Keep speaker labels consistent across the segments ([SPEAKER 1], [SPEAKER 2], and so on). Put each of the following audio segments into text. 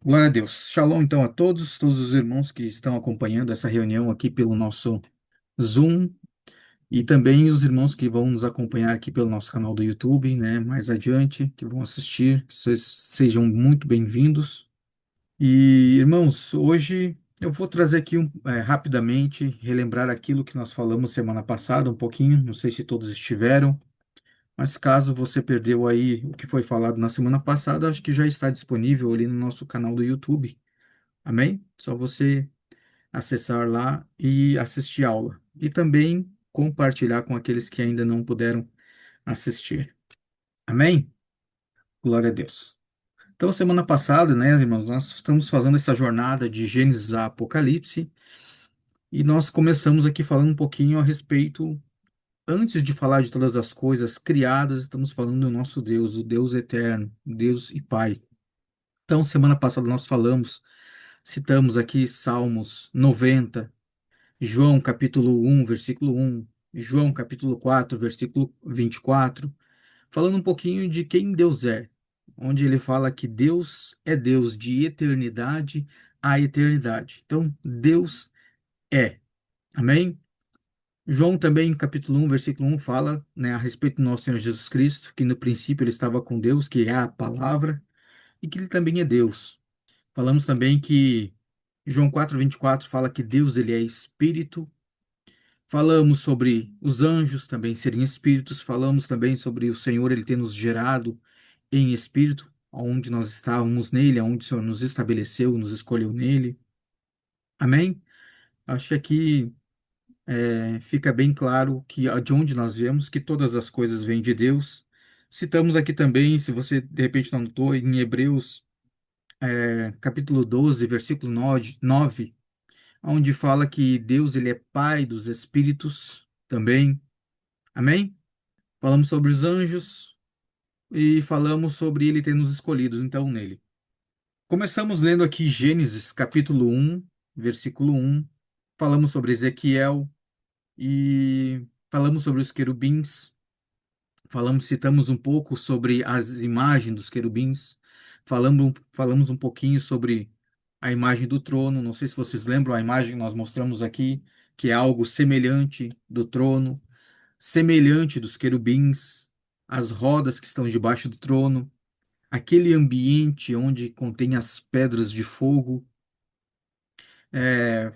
[SPEAKER 1] Glória a Deus. Shalom, então, a todos os irmãos que estão acompanhando essa reunião aqui pelo nosso Zoom e também os irmãos que vão nos acompanhar aqui pelo nosso canal do YouTube, né, mais adiante, que vão assistir. Que vocês sejam muito bem-vindos. E, irmãos, hoje eu vou trazer aqui rapidamente, relembrar aquilo que nós falamos semana passada, um pouquinho, não sei se todos estiveram, mas caso você perdeu aí o que foi falado na semana passada, acho que já está disponível ali no nosso canal do YouTube. Amém? Só você acessar lá e assistir a aula. E também compartilhar com aqueles que ainda não puderam assistir. Amém? Glória a Deus. Então, semana passada, né, irmãos, nós estamos fazendo essa jornada de Gênesis a Apocalipse e nós começamos aqui falando um pouquinho a respeito, antes de falar de todas as coisas criadas, estamos falando do nosso Deus, o Deus eterno, Deus e Pai. Então, semana passada nós citamos aqui Salmos 90, João capítulo 1, versículo 1, João capítulo 4, versículo 24, falando um pouquinho de quem Deus é, onde ele fala que Deus é Deus de eternidade a eternidade. Então, Deus é. Amém? João também, capítulo 1, versículo 1, fala, né, a respeito do nosso Senhor Jesus Cristo, que no princípio ele estava com Deus, que é a palavra, e que ele também é Deus. Falamos também que João 4, 24 fala que Deus ele é espírito. Falamos sobre os anjos também serem espíritos, falamos também sobre o Senhor ele ter nos gerado em espírito, aonde nós estávamos nele, aonde o Senhor nos estabeleceu, nos escolheu nele. Amém? Acho que aqui fica bem claro que de onde nós viemos, que todas as coisas vêm de Deus. Citamos aqui também, se você de repente não notou, em Hebreus, capítulo 12, versículo 9, onde fala que Deus ele é Pai dos espíritos também. Amém? Falamos sobre os anjos e falamos sobre ele ter nos escolhido, então, nele. Começamos lendo aqui Gênesis, capítulo 1, versículo 1. Falamos sobre Ezequiel e falamos sobre os querubins. Citamos um pouco sobre as imagens dos querubins. Falamos um pouquinho sobre a imagem do trono. Não sei se vocês lembram a imagem que nós mostramos aqui, que é algo semelhante do trono, semelhante dos querubins, as rodas que estão debaixo do trono, aquele ambiente onde contém as pedras de fogo.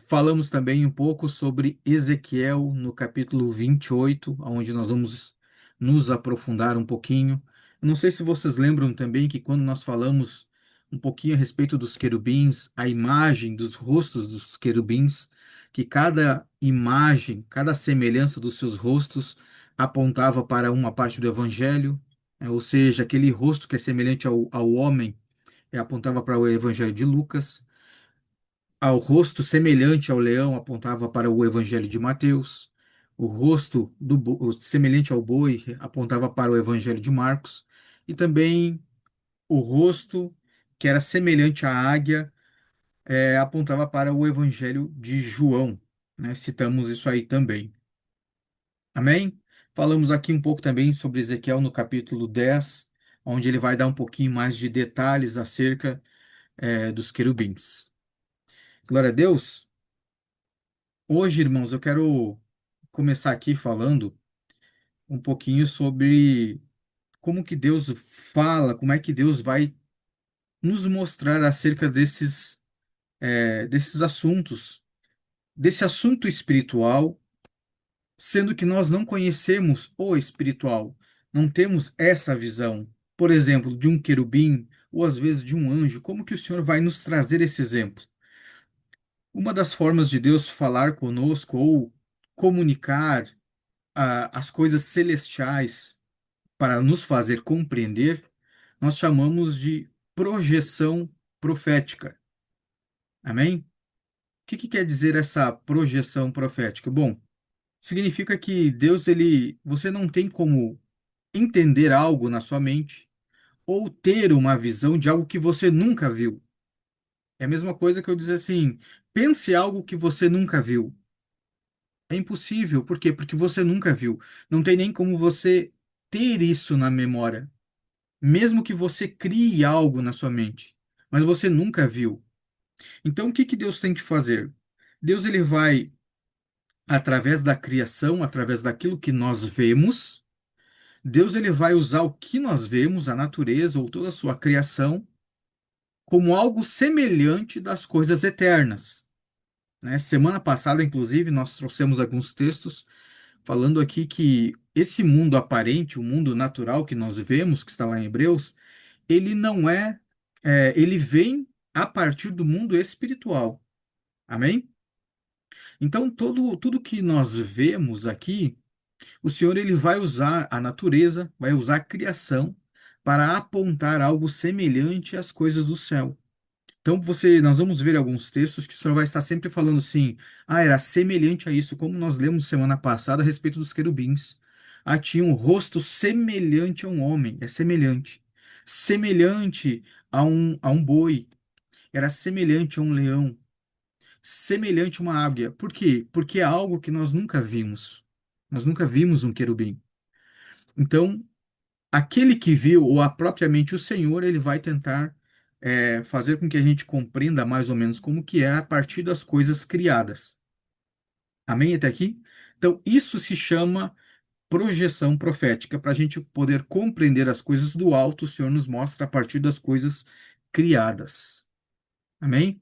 [SPEAKER 1] Falamos também um pouco sobre Ezequiel no capítulo 28, onde nós vamos nos aprofundar um pouquinho. Não sei se vocês lembram também que quando nós falamos um pouquinho a respeito dos querubins, a imagem dos rostos dos querubins, que cada imagem, cada semelhança dos seus rostos apontava para uma parte do evangelho, ou seja, aquele rosto que é semelhante ao homem, apontava para o evangelho de Lucas. Ao rosto semelhante ao leão apontava para o Evangelho de Mateus. O rosto semelhante ao boi apontava para o Evangelho de Marcos. E também o rosto que era semelhante à águia apontava para o Evangelho de João, né? Citamos isso aí também. Amém? Falamos aqui um pouco também sobre Ezequiel no capítulo 10, onde ele vai dar um pouquinho mais de detalhes acerca dos querubins. Glória a Deus. Hoje, irmãos, eu quero começar aqui falando um pouquinho sobre como que Deus fala, como é que Deus vai nos mostrar acerca desses assuntos, desse assunto espiritual, sendo que nós não conhecemos o espiritual, não temos essa visão, por exemplo, de um querubim ou às vezes de um anjo. Como que o Senhor vai nos trazer esse exemplo? Uma das formas de Deus falar conosco ou comunicar as coisas celestiais para nos fazer compreender, nós chamamos de projeção profética. Amém? O que quer dizer essa projeção profética? Bom, significa que você não tem como entender algo na sua mente ou ter uma visão de algo que você nunca viu. É a mesma coisa que eu dizer assim, pense algo que você nunca viu. É impossível, por quê? Porque você nunca viu. Não tem nem como você ter isso na memória, mesmo que você crie algo na sua mente. mas você nunca viu. Então, o que que Deus tem que fazer? Deus ele vai, através da criação, através daquilo que nós vemos, Deus ele vai usar o que nós vemos, a natureza ou toda a sua criação, como algo semelhante das coisas eternas, né? Semana passada, inclusive, nós trouxemos alguns textos falando aqui que esse mundo aparente, o mundo natural que nós vemos, que está lá em Hebreus, ele não ele vem a partir do mundo espiritual. Amém? Então, tudo que nós vemos aqui, o Senhor ele vai usar a natureza, vai usar a criação para apontar algo semelhante às coisas do céu. Então, nós vamos ver alguns textos que o Senhor vai estar sempre falando assim: ah, era semelhante a isso, como nós lemos semana passada a respeito dos querubins. Ah, tinha um rosto semelhante a um homem, é semelhante. Semelhante a um boi, era semelhante a um leão, semelhante a uma águia. Por quê? Porque é algo que nós nunca vimos. Nós nunca vimos um querubim. Então, aquele que viu, ou propriamente o Senhor, ele vai tentar fazer com que a gente compreenda mais ou menos como que é a partir das coisas criadas. Amém até aqui? Então, isso se chama projeção profética, para a gente poder compreender as coisas do alto, o Senhor nos mostra a partir das coisas criadas. Amém?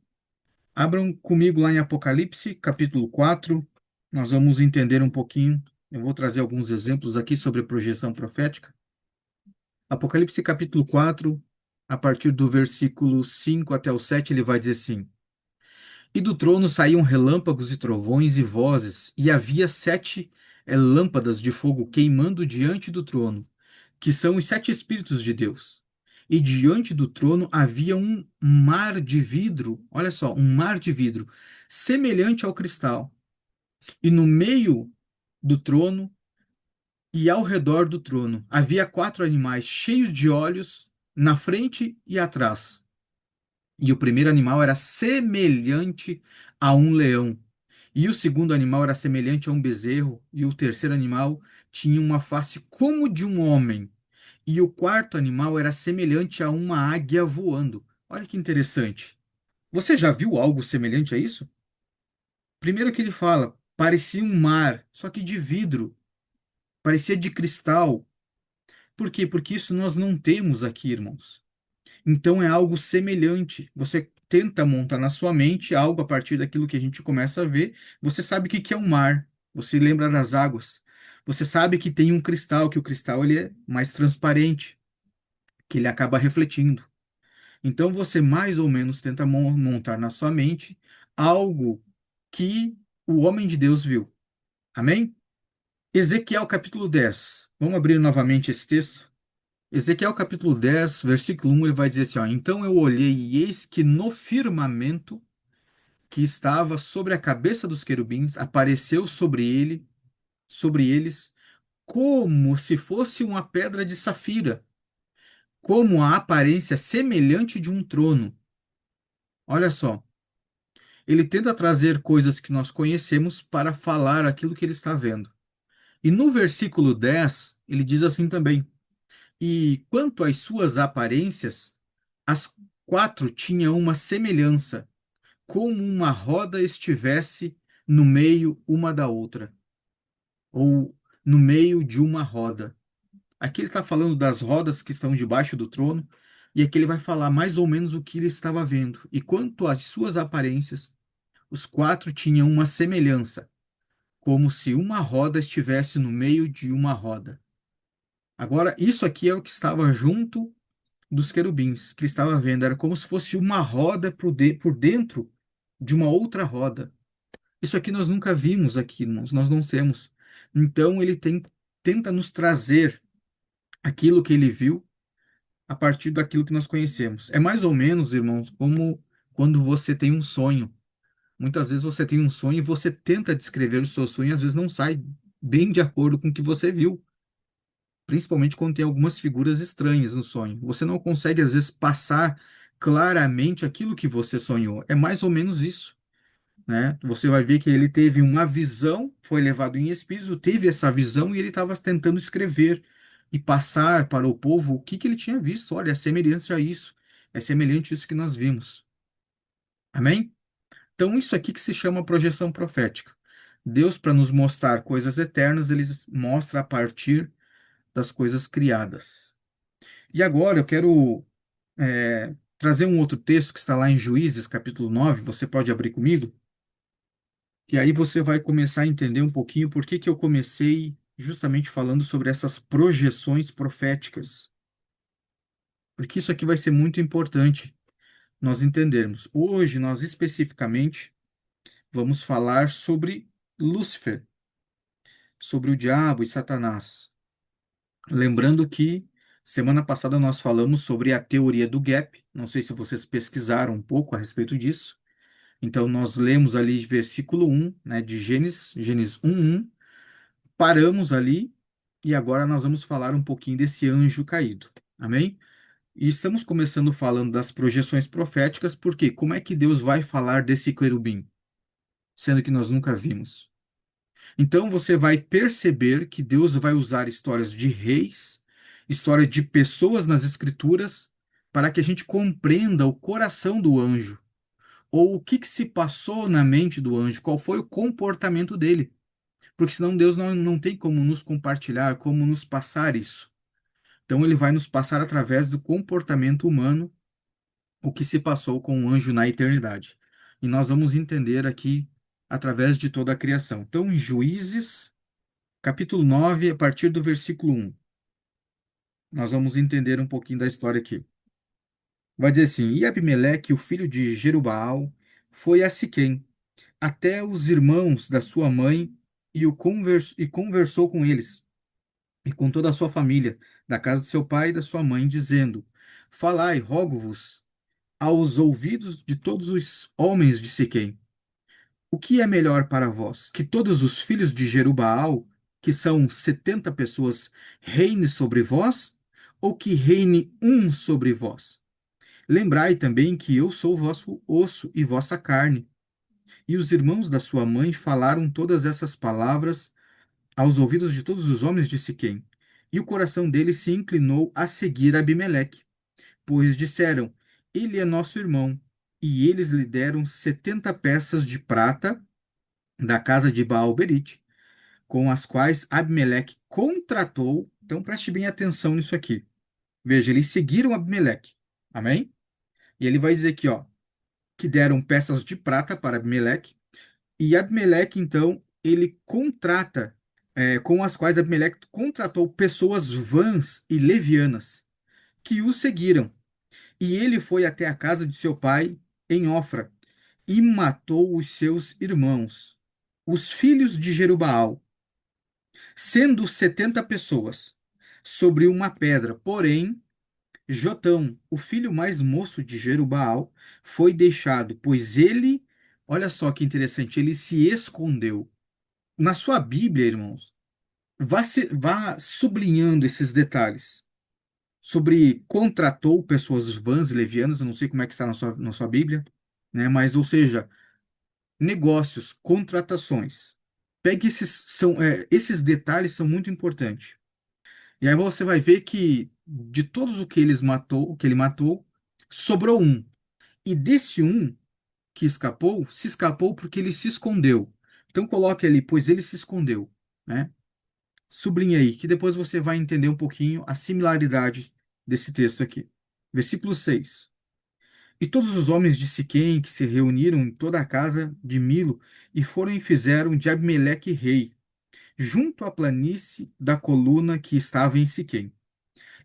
[SPEAKER 1] Abram comigo lá em Apocalipse, capítulo 4. Nós vamos entender um pouquinho. Eu vou trazer alguns exemplos aqui sobre projeção profética. Apocalipse capítulo 4, a partir do versículo 5 até o 7, ele vai dizer assim: E do trono saíam relâmpagos e trovões e vozes, e havia sete lâmpadas de fogo queimando diante do trono, que são os sete Espíritos de Deus. E diante do trono havia um mar de vidro, olha só, um mar de vidro, semelhante ao cristal. E no meio do trono e ao redor do trono havia quatro animais cheios de olhos na frente e atrás. E o primeiro animal era semelhante a um leão. E o segundo animal era semelhante a um bezerro. E o terceiro animal tinha uma face como de um homem. E o quarto animal era semelhante a uma águia voando. Olha que interessante. Você já viu algo semelhante a isso? Primeiro que ele fala, parecia um mar, só que de vidro, parecia de cristal. Por quê? Porque isso nós não temos aqui, irmãos. Então é algo semelhante. Você tenta montar na sua mente algo a partir daquilo que a gente começa a ver. Você sabe o que que é um mar. Você lembra das águas. Você sabe que tem um cristal, que o cristal ele é mais transparente, que ele acaba refletindo. Então você mais ou menos tenta montar na sua mente algo que o homem de Deus viu. Amém? Ezequiel capítulo 10. Vamos abrir novamente esse texto? Ezequiel capítulo 10, versículo 1, ele vai dizer assim, ó, Então eu olhei e eis que no firmamento que estava sobre a cabeça dos querubins apareceu sobre eles, como se fosse uma pedra de safira, como a aparência semelhante de um trono. Olha só, ele tenta trazer coisas que nós conhecemos para falar aquilo que ele está vendo. E no versículo 10, ele diz assim também, E quanto às suas aparências, as quatro tinham uma semelhança, como uma roda estivesse no meio uma da outra, ou no meio de uma roda. Aqui ele está falando das rodas que estão debaixo do trono, e aqui ele vai falar mais ou menos o que ele estava vendo. E quanto às suas aparências, os quatro tinham uma semelhança, como se uma roda estivesse no meio de uma roda. Agora, isso aqui é o que estava junto dos querubins que ele estava vendo. Era como se fosse uma roda por dentro de uma outra roda. Isso aqui nós nunca vimos aqui, irmãos, nós não temos. Então tenta nos trazer aquilo que ele viu a partir daquilo que nós conhecemos. É mais ou menos, irmãos, como quando você tem um sonho. Muitas vezes você tem um sonho e você tenta descrever o seu sonho, e às vezes não sai bem de acordo com o que você viu. Principalmente quando tem algumas figuras estranhas no sonho. Você não consegue, às vezes, passar claramente aquilo que você sonhou. É mais ou menos isso, né? Você vai ver que ele teve uma visão, foi levado em espírito, teve essa visão e ele estava tentando escrever e passar para o povo o que que ele tinha visto. Olha, a semelhança a isso. É semelhante a isso que nós vimos. Amém? Então, isso aqui que se chama projeção profética. Deus, para nos mostrar coisas eternas, ele mostra a partir das coisas criadas. E agora eu quero trazer um outro texto que está lá em Juízes, capítulo 9. Você pode abrir comigo? E aí você vai começar a entender um pouquinho por que que eu comecei justamente falando sobre essas projeções proféticas. Porque isso aqui vai ser muito importante nós entendermos. Hoje, nós especificamente vamos falar sobre Lúcifer, sobre o diabo e Satanás. Lembrando que semana passada nós falamos sobre a teoria do gap. Não sei se vocês pesquisaram um pouco a respeito disso. Então, nós lemos ali versículo 1, né, de Gênesis 1:1, paramos ali e agora nós vamos falar um pouquinho desse anjo caído. Amém? E estamos começando falando das projeções proféticas, porque como é que Deus vai falar desse querubim, sendo que nós nunca vimos? Então você vai perceber que Deus vai usar histórias de reis, história de pessoas nas escrituras, para que a gente compreenda o coração do anjo, ou o que que se passou na mente do anjo, qual foi o comportamento dele. Porque senão Deus não tem como nos compartilhar, como nos passar isso. Então ele vai nos passar através do comportamento humano o que se passou com o anjo na eternidade. E nós vamos entender aqui através de toda a criação. Então, em Juízes, capítulo 9, a partir do versículo 1, nós vamos entender um pouquinho da história aqui. Vai dizer assim: E Abimeleque, o filho de Jerubaal, foi a Siquém, até os irmãos da sua mãe, e conversou com eles, e com toda a sua família, da casa do seu pai e da sua mãe, dizendo: Falai, rogo-vos, aos ouvidos de todos os homens de Siquém. O que é melhor para vós? Que todos os filhos de Jerubaal, que são 70 pessoas, reine sobre vós? Ou que reine um sobre vós? Lembrai também que eu sou vosso osso e vossa carne. E os irmãos da sua mãe falaram todas essas palavras aos ouvidos de todos os homens de Siquém. E o coração deles se inclinou a seguir Abimeleque, pois disseram: Ele é nosso irmão. E eles lhe deram 70 peças de prata da casa de Baal-Berite, com as quais Abimeleque contratou. Então preste bem atenção nisso aqui. Veja, eles seguiram Abimeleque. Amém? E ele vai dizer aqui, ó, que deram peças de prata para Abimeleque. E Abimeleque, então, ele contrata, com as quais Abimeleque contratou pessoas vãs e levianas que o seguiram. E ele foi até a casa de seu pai em Ofra e matou os seus irmãos, os filhos de Jerubaal, sendo 70 pessoas, sobre uma pedra. Porém, Jotão, o filho mais moço de Jerubaal, foi deixado, pois ele, olha só que interessante, ele se escondeu. Na sua Bíblia, irmãos, vá sublinhando esses detalhes. Sobre contratou pessoas vãs e levianas, eu não sei como é que está na sua Bíblia, né? Mas, ou seja, negócios, contratações. Pegue esses detalhes são muito importantes. E aí você vai ver que de todos o que ele matou, sobrou um. E desse um que escapou, se escapou porque ele se escondeu. Então coloque ali, pois ele se escondeu, né? Sublinhe aí, que depois você vai entender um pouquinho a similaridade desse texto aqui. Versículo 6. E todos os homens de Siquém que se reuniram em toda a casa de Milo e foram e fizeram de Abimeleque rei, junto à planície da coluna que estava em Siquém.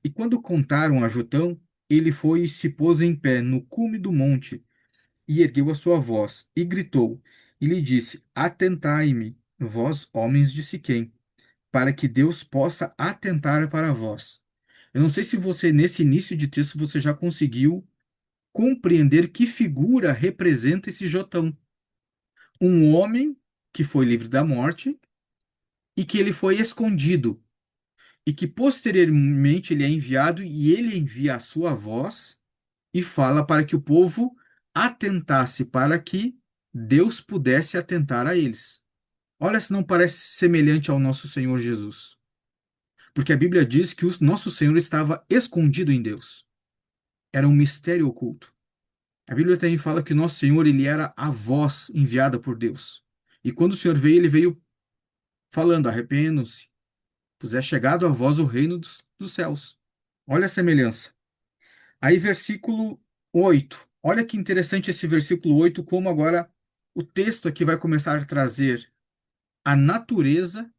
[SPEAKER 1] E quando contaram a Jotão, ele foi e se pôs em pé no cume do monte, e ergueu a sua voz, e gritou, e lhe disse: Atentai-me, vós, homens de Siquém, para que Deus possa atentar para vós. Eu não sei se você, nesse início de texto, você já conseguiu compreender que figura representa esse Jotão. Um homem que foi livre da morte e que ele foi escondido, e que posteriormente ele é enviado e ele envia a sua voz e fala para que o povo atentasse para que Deus pudesse atentar a eles. Olha se não parece semelhante ao nosso Senhor Jesus. Porque a Bíblia diz que o nosso Senhor estava escondido em Deus. era um mistério oculto. A Bíblia também fala que nosso Senhor, ele era a voz enviada por Deus. E quando o Senhor veio, ele veio falando: arrependam-se, pois é chegado a vós o reino dos céus. Olha a semelhança. Aí, versículo 8. Olha que interessante esse versículo 8, como agora o texto aqui vai começar a trazer a natureza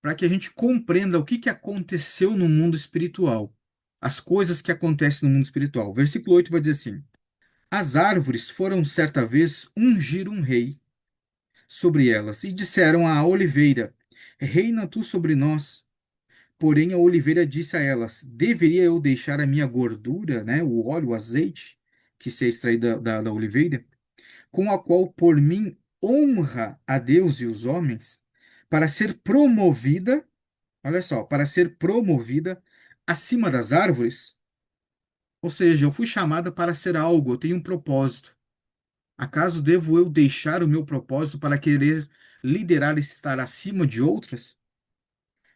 [SPEAKER 1] para que a gente compreenda o que que aconteceu no mundo espiritual, as coisas que acontecem no mundo espiritual. Versículo 8 vai dizer assim: as árvores foram certa vez ungir um rei sobre elas, e disseram à oliveira: reina tu sobre nós. Porém, a oliveira disse a elas: deveria eu deixar a minha gordura, né, o óleo, o azeite, que se extraído da oliveira, com a qual por mim honra a Deus e os homens, para ser promovida, olha só, para ser promovida acima das árvores? Ou seja, eu fui chamada para ser algo, eu tenho um propósito. Acaso devo eu deixar o meu propósito para querer liderar e estar acima de outras?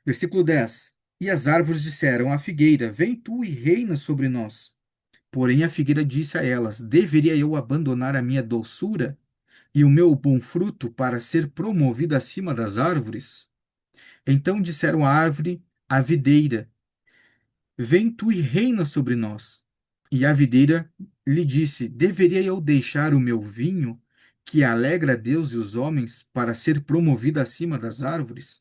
[SPEAKER 1] Versículo 10. E as árvores disseram à figueira: vem tu e reina sobre nós. Porém a figueira disse a elas: deveria eu abandonar a minha doçura e o meu bom fruto para ser promovida acima das árvores? Então disseram à árvore, à videira: vem tu e reina sobre nós. E a videira lhe disse: deveria eu deixar o meu vinho, que alegra a Deus e os homens, para ser promovida acima das árvores?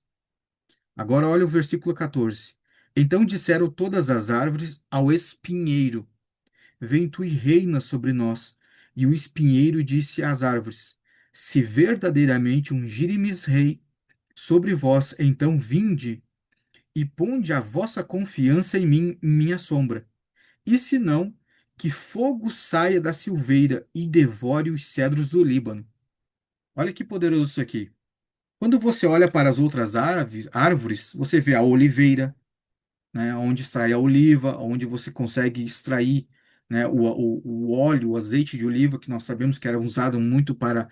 [SPEAKER 1] Agora olha o versículo 14. Então disseram todas as árvores ao espinheiro: vem tu e reina sobre nós. E o espinheiro disse às árvores: se verdadeiramente ungirmes rei sobre vós, então vinde e ponde a vossa confiança em mim, em minha sombra. E se não, que fogo saia da silveira e devore os cedros do Líbano. Olha que poderoso isso aqui. Quando você olha para as outras árvores, você vê a oliveira, né, onde extrai a oliva, onde você consegue extrair, né, o óleo, o azeite de oliva, que nós sabemos que era usado muito para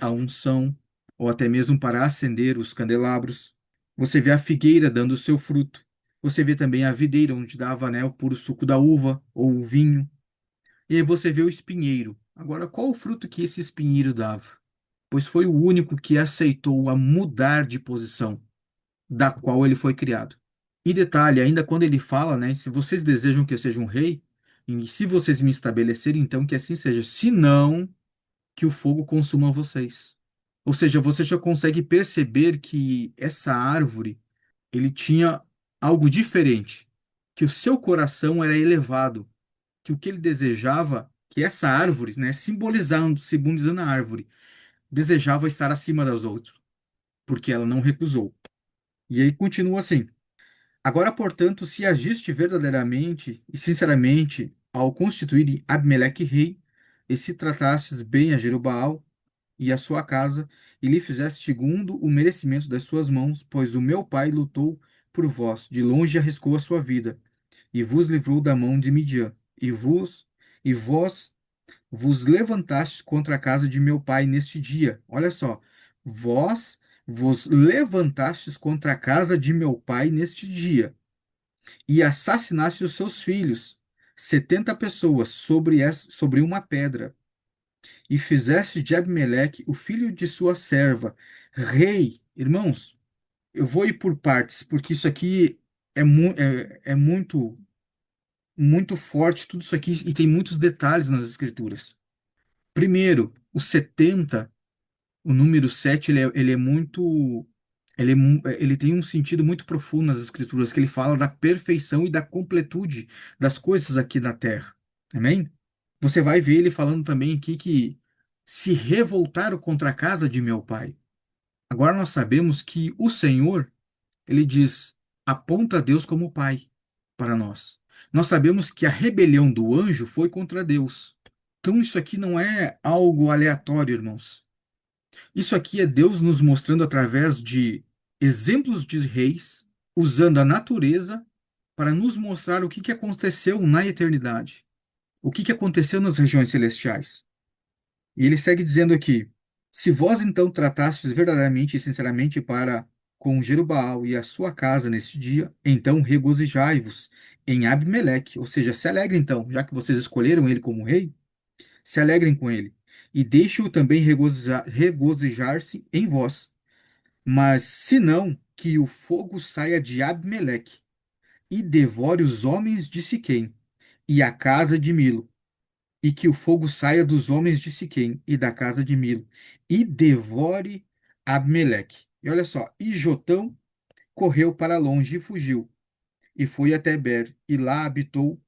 [SPEAKER 1] a unção, ou até mesmo para acender os candelabros. Você vê a figueira dando o seu fruto. Você vê também a videira, onde dava, né, o puro suco da uva ou o vinho. E aí você vê o espinheiro. Agora, qual o fruto que esse espinheiro dava? Pois foi o único que aceitou a mudar de posição da qual ele foi criado. E detalhe, ainda quando ele fala, né, se vocês desejam que eu seja um rei, e se vocês me estabelecerem, então que assim seja. Se não, que o fogo consuma vocês. Ou seja, você já consegue perceber que essa árvore, ele tinha algo diferente, que o seu coração era elevado, que o que ele desejava, que essa árvore, né, simbolizando a árvore, desejava estar acima das outras, porque ela não recusou. E aí continua assim: agora, portanto, se agiste verdadeiramente e sinceramente ao constituir Abimeleque rei, e se tratastes bem a Jerubaal e a sua casa, e lhe fizeste segundo o merecimento das suas mãos, pois o meu pai lutou por vós, de longe arriscou a sua vida, e vos livrou da mão de Midian, e vós vos levantastes contra a casa de meu pai neste dia. Olha só, vós vos levantastes contra a casa de meu pai neste dia e assassinaste os seus filhos, 70 pessoas, sobre uma pedra, e fizeste de Abimeleque, o filho de sua serva, rei. Irmãos, eu vou ir por partes, porque isso aqui é muito, muito forte, tudo isso aqui, e tem muitos detalhes nas escrituras. Primeiro, o 70, o número 7, ele é muito. Ele tem um sentido muito profundo nas Escrituras, que ele fala da perfeição e da completude das coisas aqui na Terra. Amém? Você vai ver ele falando também aqui que se revoltaram contra a casa de meu pai. Agora nós sabemos que o Senhor, ele diz, aponta a Deus como pai para nós. Nós sabemos que a rebelião do anjo foi contra Deus. Então isso aqui não é algo aleatório, irmãos. Isso aqui é Deus nos mostrando através de exemplos de reis, usando a natureza para nos mostrar o que que aconteceu na eternidade, o que que aconteceu nas regiões celestiais. E ele segue dizendo aqui: se vós então tratastes verdadeiramente e sinceramente para com Jerubaal e a sua casa neste dia, então regozijai-vos em Abimeleque, ou seja, se alegrem então, já que vocês escolheram ele como rei, se alegrem com ele, e deixe-o também regozijar-se em vós. Mas se não, que o fogo saia de Abimeleque e devore os homens de Siquém e a casa de Milo, e que o fogo saia dos homens de Siquém e da casa de Milo e devore Abimeleque. E olha só, e Jotão correu para longe e fugiu, e foi até Ber, e lá habitou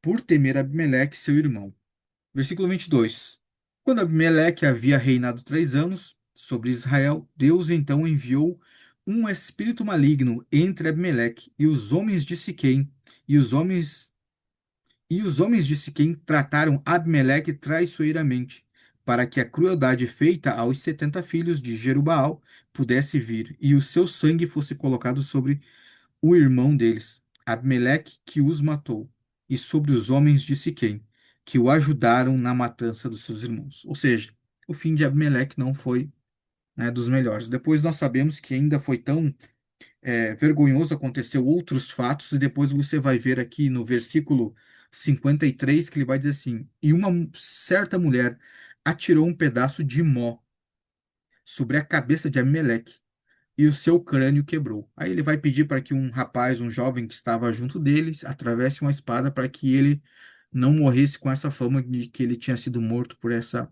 [SPEAKER 1] por temer Abimeleque, seu irmão. Versículo 22. Quando Abimeleque havia reinado 3 anos sobre Israel, Deus então enviou um espírito maligno entre Abimeleque e os homens de Siquém, e os homens de Siquém trataram Abimeleque traiçoeiramente, para que a crueldade feita aos 70 filhos de Jerubaal pudesse vir, e o seu sangue fosse colocado sobre o irmão deles, Abimeleque, que os matou, e sobre os homens de Siquém, que o ajudaram na matança dos seus irmãos. Ou seja, o fim de Abimeleque não foi, né, dos melhores. Depois nós sabemos que ainda foi tão vergonhoso, aconteceu outros fatos, e depois você vai ver aqui no versículo 53 que ele vai dizer assim: E uma certa mulher atirou um pedaço de mó sobre a cabeça de Abimeleque, e o seu crânio quebrou. Aí ele vai pedir para que um rapaz, um jovem que estava junto deles, atravesse uma espada para que ele não morresse com essa fama de que ele tinha sido morto por essa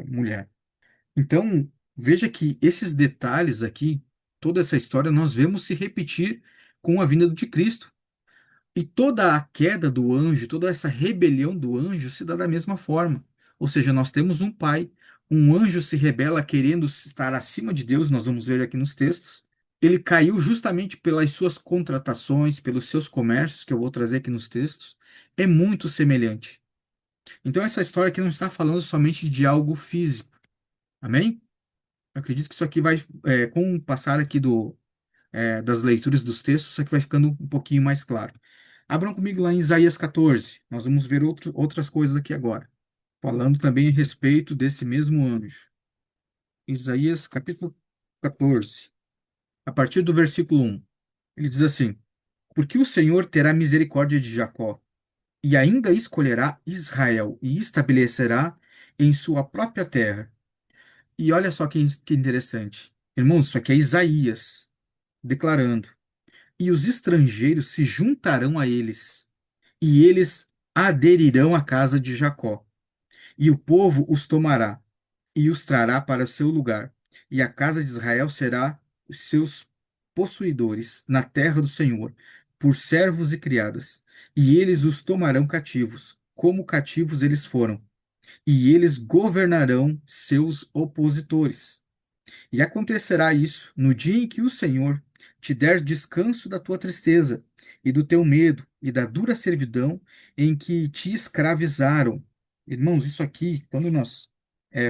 [SPEAKER 1] mulher. Então, veja que esses detalhes aqui, toda essa história, nós vemos se repetir com a vinda de Cristo. E toda a queda do anjo, toda essa rebelião do anjo se dá da mesma forma. Ou seja, nós temos um pai, um anjo se rebela querendo estar acima de Deus, nós vamos ver aqui nos textos. Ele caiu justamente pelas suas contratações, pelos seus comércios, que eu vou trazer aqui nos textos. É muito semelhante. Então, essa história aqui não está falando somente de algo físico. Amém? Eu acredito que isso aqui vai, com o passar aqui das leituras dos textos, isso aqui vai ficando um pouquinho mais claro. Abram comigo lá em Isaías 14. Nós vamos ver outras coisas aqui agora, falando também a respeito desse mesmo anjo. Isaías capítulo 14, a partir do versículo 1. Ele diz assim: Porque o Senhor terá misericórdia de Jacó, e ainda escolherá Israel, e estabelecerá em sua própria terra. E olha só que interessante. Irmãos, isso aqui é Isaías declarando: E os estrangeiros se juntarão a eles, e eles aderirão à casa de Jacó. E o povo os tomará, e os trará para seu lugar. E a casa de Israel será os seus possuidores na terra do Senhor, por servos e criadas. E eles os tomarão cativos, como cativos eles foram. E eles governarão seus opositores. E acontecerá isso no dia em que o Senhor te der descanso da tua tristeza e do teu medo e da dura servidão em que te escravizaram. Irmãos, isso aqui, quando nós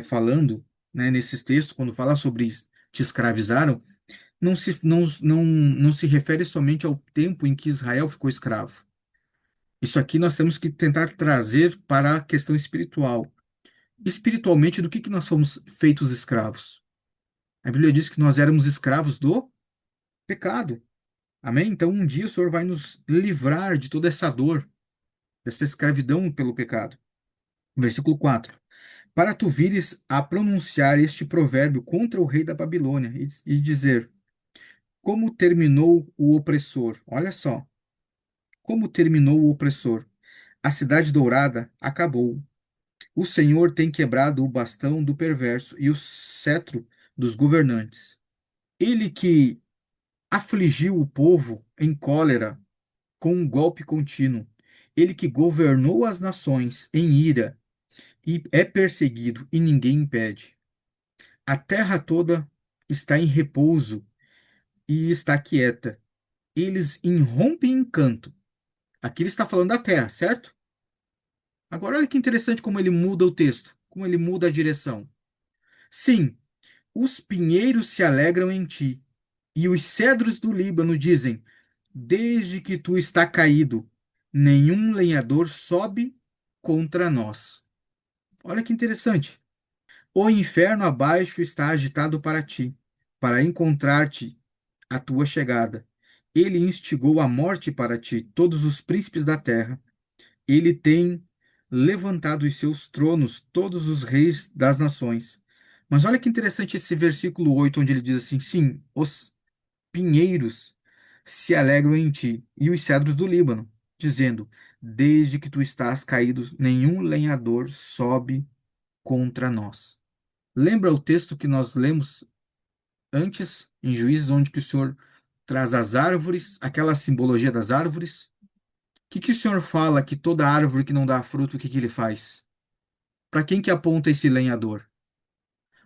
[SPEAKER 1] falando, né, nesses textos, quando fala sobre te escravizaram, não se refere somente ao tempo em que Israel ficou escravo. Isso aqui nós temos que tentar trazer para a questão espiritual. Espiritualmente, do que nós fomos feitos escravos? A Bíblia diz que nós éramos escravos do pecado. Amém? Então, um dia o Senhor vai nos livrar de toda essa dor, dessa escravidão pelo pecado. Versículo 4. Para tu vires a pronunciar este provérbio contra o rei da Babilônia e dizer: Como terminou o opressor? Olha só. Como terminou o opressor? A cidade dourada acabou. O Senhor tem quebrado o bastão do perverso e o cetro dos governantes. Ele que afligiu o povo em cólera com um golpe contínuo. Ele que governou as nações em ira e é perseguido e ninguém impede. A terra toda está em repouso e está quieta. Eles irrompem em canto. Aqui ele está falando da terra, certo? Agora olha que interessante como ele muda o texto, como ele muda a direção. Sim, os pinheiros se alegram em ti, e os cedros do Líbano dizem: Desde que tu está caído, nenhum lenhador sobe contra nós. Olha que interessante. O inferno abaixo está agitado para ti, para encontrar-te a tua chegada. Ele instigou a morte para ti, todos os príncipes da terra. Ele tem levantado os seus tronos, todos os reis das nações. Mas olha que interessante esse versículo 8, onde ele diz assim: sim, os pinheiros se alegram em ti, e os cedros do Líbano, dizendo: desde que tu estás caído, nenhum lenhador sobe contra nós. Lembra o texto que nós lemos antes, em Juízes, onde que o Senhor traz as árvores, aquela simbologia das árvores? Que o Senhor fala que toda árvore que não dá fruto, o que ele faz? Para quem que aponta esse lenhador?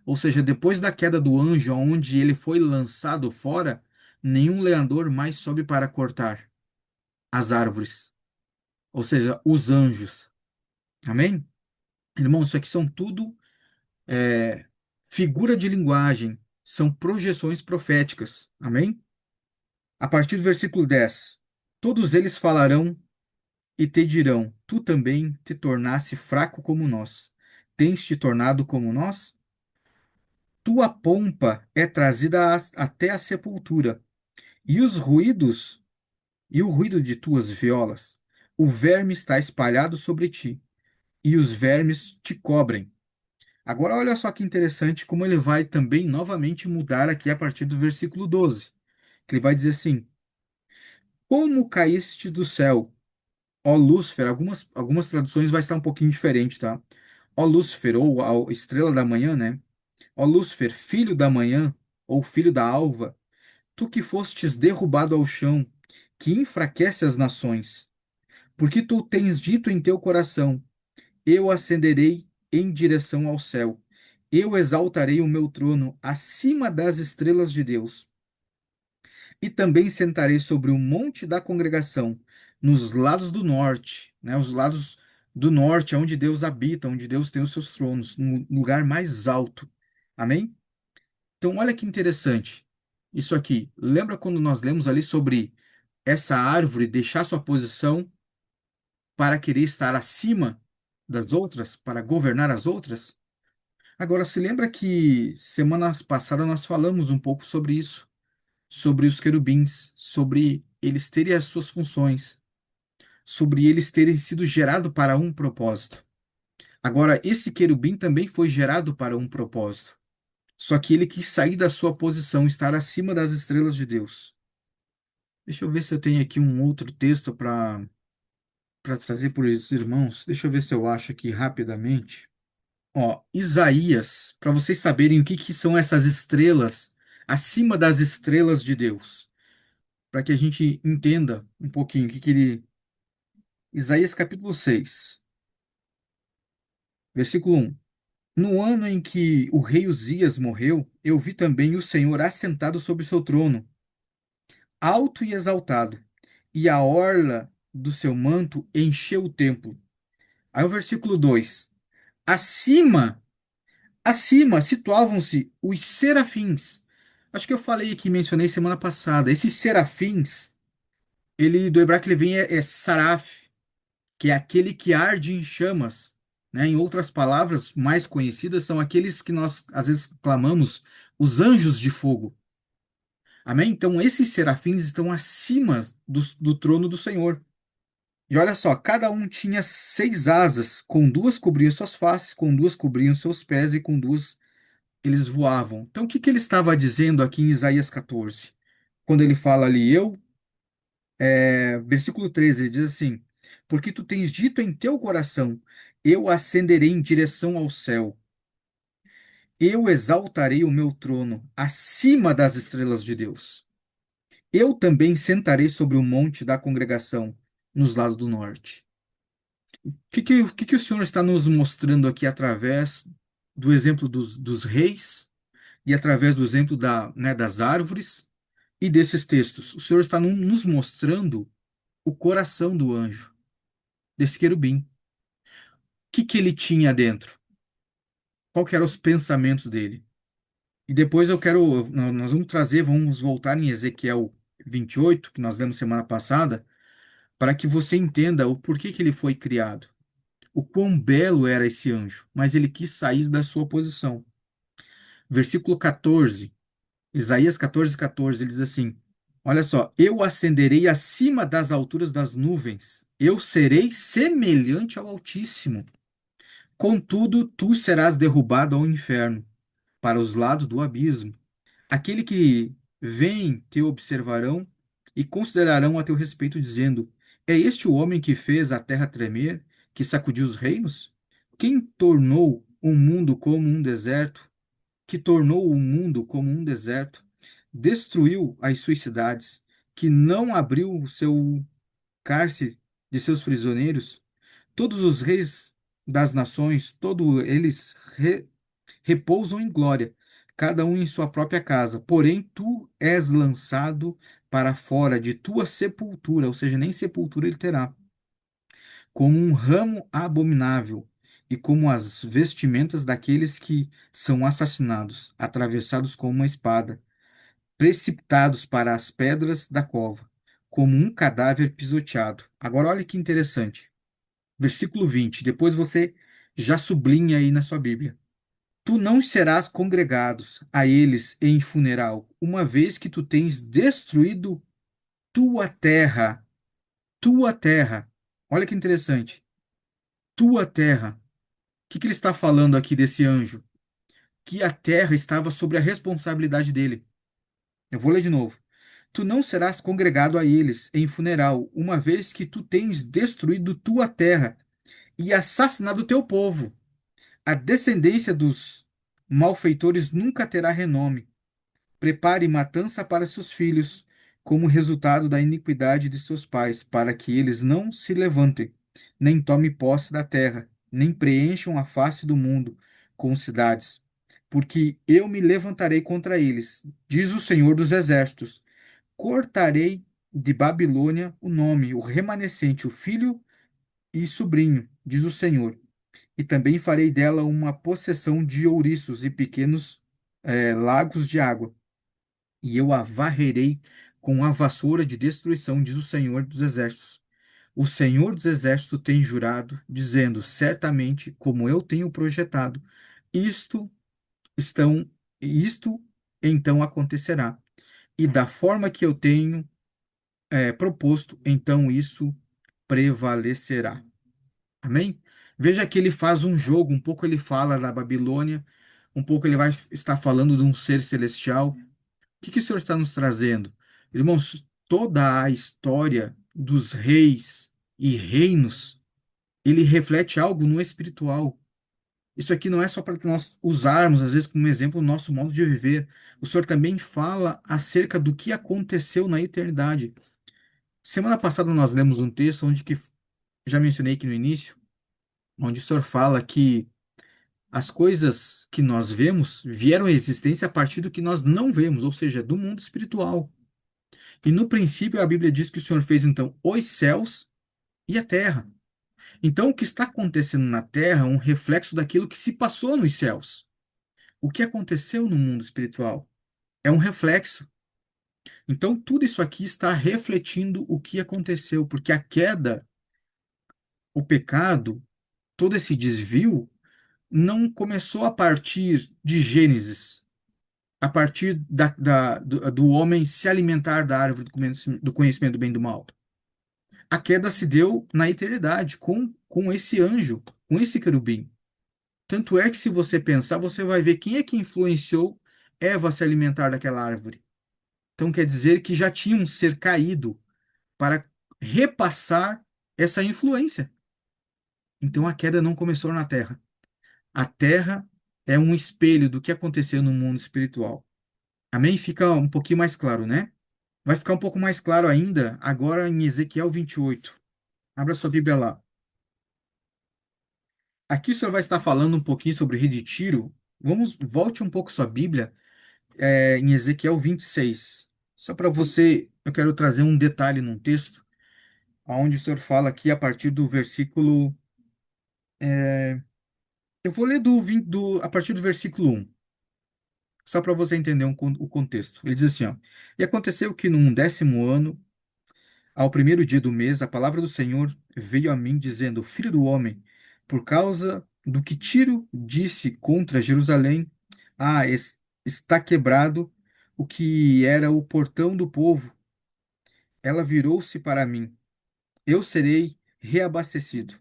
[SPEAKER 1] Ou seja, depois da queda do anjo, onde ele foi lançado fora, nenhum lenhador mais sobe para cortar as árvores. Ou seja, os anjos. Amém? Irmão, isso aqui são tudo é, figura de linguagem, são projeções proféticas. Amém? A partir do versículo 10, todos eles falarão e te dirão: tu também te tornaste fraco como nós. Tens te tornado como nós? Tua pompa é trazida até a sepultura, e os ruídos, e o ruído de tuas violas, o verme está espalhado sobre ti, e os vermes te cobrem. Agora olha só que interessante como ele vai também novamente mudar aqui a partir do versículo 12, que ele vai dizer assim: como caíste do céu, ó Lúcifer? Algumas traduções vai estar um pouquinho diferente, tá? Ó Lúcifer, ou a estrela da manhã, né? Ó Lúcifer, filho da manhã, ou filho da alva, tu que fostes derrubado ao chão, que enfraquece as nações, porque tu tens dito em teu coração: eu ascenderei em direção ao céu, eu exaltarei o meu trono acima das estrelas de Deus, e também sentarei sobre o monte da congregação, nos lados do norte, né, os lados do norte, onde Deus habita, onde Deus tem os seus tronos, no lugar mais alto. Amém? Então, olha que interessante. Isso aqui, lembra quando nós lemos ali sobre essa árvore deixar sua posição para querer estar acima das outras, para governar as outras? Agora, se lembra que semana passada nós falamos um pouco sobre isso, sobre os querubins, sobre eles terem as suas funções, sobre eles terem sido gerados para um propósito. Agora, esse querubim também foi gerado para um propósito. Só que ele quis sair da sua posição, estar acima das estrelas de Deus. Deixa eu ver se eu tenho aqui um outro texto para trazer para os irmãos. Deixa eu ver se eu acho aqui rapidamente. Ó, Isaías, para vocês saberem o que que são essas estrelas acima das estrelas de Deus, para que a gente entenda um pouquinho o que que ele. Isaías capítulo 6, versículo 1. No ano em que o rei Uzias morreu, eu vi também o Senhor assentado sobre o seu trono, alto e exaltado, e a orla do seu manto encheu o templo. Aí o versículo 2: acima, acima situavam-se os serafins. Acho que eu falei aqui, mencionei semana passada. Esses serafins, ele do hebraico ele vem é saraf, que é aquele que arde em chamas, né? Em outras palavras mais conhecidas, são aqueles que nós às vezes clamamos os anjos de fogo. Amém? Então, esses serafins estão acima do trono do Senhor. E olha só, cada um tinha 6 asas, com duas cobriam suas faces, com duas cobriam seus pés e com duas eles voavam. Então, o que que ele estava dizendo aqui em Isaías 14? Quando ele fala ali, versículo 13, ele diz assim: porque tu tens dito em teu coração, eu ascenderei em direção ao céu, eu exaltarei o meu trono acima das estrelas de Deus. Eu também sentarei sobre o monte da congregação, nos lados do norte. O que o Senhor está nos mostrando aqui através do exemplo dos reis e através do exemplo das árvores e desses textos? O Senhor está nos mostrando o coração do anjo, desse querubim. Que ele tinha dentro? Qual que eram os pensamentos dele? E depois nós vamos voltar em Ezequiel 28, que nós lemos semana passada, para que você entenda o porquê que ele foi criado. O quão belo era esse anjo, mas ele quis sair da sua posição. Versículo 14. Isaías 14:14, ele diz assim: olha só, eu ascenderei acima das alturas das nuvens, eu serei semelhante ao Altíssimo. Contudo, tu serás derrubado ao inferno, para os lados do abismo. Aquele que vem te observarão e considerarão a teu respeito, dizendo: é este o homem que fez a terra tremer, que sacudiu os reinos? Quem tornou o mundo como um deserto? Que tornou o mundo como um deserto? Destruiu as suas cidades, que não abriu o seu cárcere de seus prisioneiros? Todos os reis das nações, todos eles repousam em glória, cada um em sua própria casa. Porém, tu és lançado para fora de tua sepultura, ou seja, nem sepultura ele terá, como um ramo abominável e como as vestimentas daqueles que são assassinados, atravessados com uma espada, precipitados para as pedras da cova, como um cadáver pisoteado. Agora, olha que interessante. Versículo 20. Depois você já sublinha aí na sua Bíblia. Tu não serás congregados a eles em funeral, uma vez que tu tens destruído tua terra, tua terra. Olha que interessante. Tua terra. O que que ele está falando aqui desse anjo? Que a terra estava sobre a responsabilidade dele. Eu vou ler de novo. Tu não serás congregado a eles em funeral, uma vez que tu tens destruído tua terra e assassinado teu povo. A descendência dos malfeitores nunca terá renome. Prepare matança para seus filhos, como resultado da iniquidade de seus pais, para que eles não se levantem, nem tomem posse da terra, nem preencham a face do mundo com cidades. Porque eu me levantarei contra eles, diz o Senhor dos Exércitos. Cortarei de Babilônia o nome, o remanescente, o filho e sobrinho, diz o Senhor. E também farei dela uma possessão de ouriços e pequenos lagos de água, e eu a varrerei com a vassoura de destruição, diz o Senhor dos Exércitos. O Senhor dos Exércitos tem jurado, dizendo: certamente, como eu tenho projetado, isto estão, isto então acontecerá. E da forma que eu tenho proposto, então isso prevalecerá. Amém? Veja que ele faz um jogo, um pouco ele fala da Babilônia, um pouco ele vai estar falando de um ser celestial. O que o Senhor está nos trazendo? Irmãos, toda a história dos reis e reinos, ele reflete algo no espiritual. Isso aqui não é só para nós usarmos, às vezes, como exemplo, o nosso modo de viver. O Senhor também fala acerca do que aconteceu na eternidade. Semana passada nós lemos um texto onde que já mencionei aqui no início, onde o Senhor fala que as coisas que nós vemos vieram à existência a partir do que nós não vemos, ou seja, do mundo espiritual. E no princípio a Bíblia diz que o Senhor fez então os céus e a terra. Então o que está acontecendo na terra é um reflexo daquilo que se passou nos céus. O que aconteceu no mundo espiritual é um reflexo. Então tudo isso aqui está refletindo o que aconteceu, porque a queda, o pecado, todo esse desvio não começou a partir de Gênesis, a partir do homem se alimentar da árvore do conhecimento do bem e do mal. A queda se deu na eternidade com esse anjo, com esse querubim. Tanto é que, se você pensar, você vai ver quem é que influenciou Eva a se alimentar daquela árvore. Então, quer dizer que já tinha um ser caído para repassar essa influência. Então, a queda não começou na terra. A terra é um espelho do que aconteceu no mundo espiritual. Amém? Fica um pouquinho mais claro, né? Vai ficar um pouco mais claro ainda agora em Ezequiel 28. Abra sua Bíblia lá. Aqui o senhor vai estar falando um pouquinho sobre o rei de Tiro. Volte um pouco sua Bíblia, em Ezequiel 26. Só para você, eu quero trazer um detalhe num texto, onde o senhor fala aqui a partir do versículo. Eu vou ler a partir do versículo 1, só para você entender o contexto. Ele diz assim, ó: E aconteceu que no 10º ano, ao primeiro dia do mês, a palavra do Senhor veio a mim, dizendo: Filho do homem, por causa do que Tiro disse contra Jerusalém, está quebrado o que era o portão do povo, ela virou-se para mim. Eu serei reabastecido.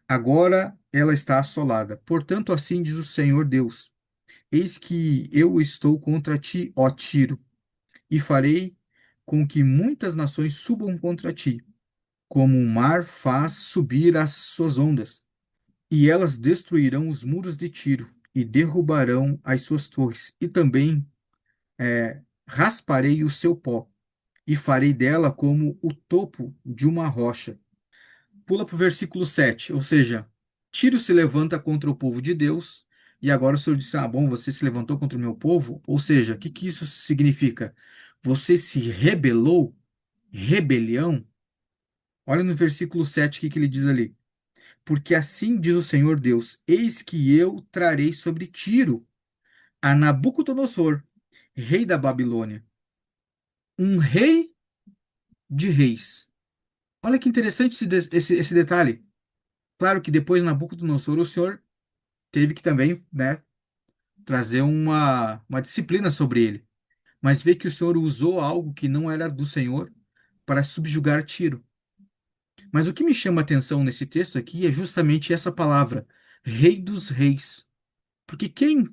[SPEAKER 1] Agora ela está assolada. Portanto, assim diz o Senhor Deus: Eis que eu estou contra ti, ó Tiro, e farei com que muitas nações subam contra ti, como o mar faz subir as suas ondas. E elas destruirão os muros de Tiro e derrubarão as suas torres, e também rasparei o seu pó, e farei dela como o topo de uma rocha. Pula para o versículo 7, ou seja, Tiro se levanta contra o povo de Deus, e agora o Senhor disse: Ah, bom, você se levantou contra o meu povo? Ou seja, o que que isso significa? Você se rebelou? Rebelião? Olha no versículo 7 o que que ele diz ali. Porque assim diz o Senhor Deus: Eis que eu trarei sobre Tiro a Nabucodonosor, rei da Babilônia, um rei de reis. Olha que interessante esse detalhe. Claro que depois de Nabucodonosor, o Senhor teve que também, né, trazer uma disciplina sobre ele. Mas vê que o Senhor usou algo que não era do Senhor para subjugar Tiro. Mas o que me chama a atenção nesse texto aqui é justamente essa palavra, Rei dos Reis. Porque quem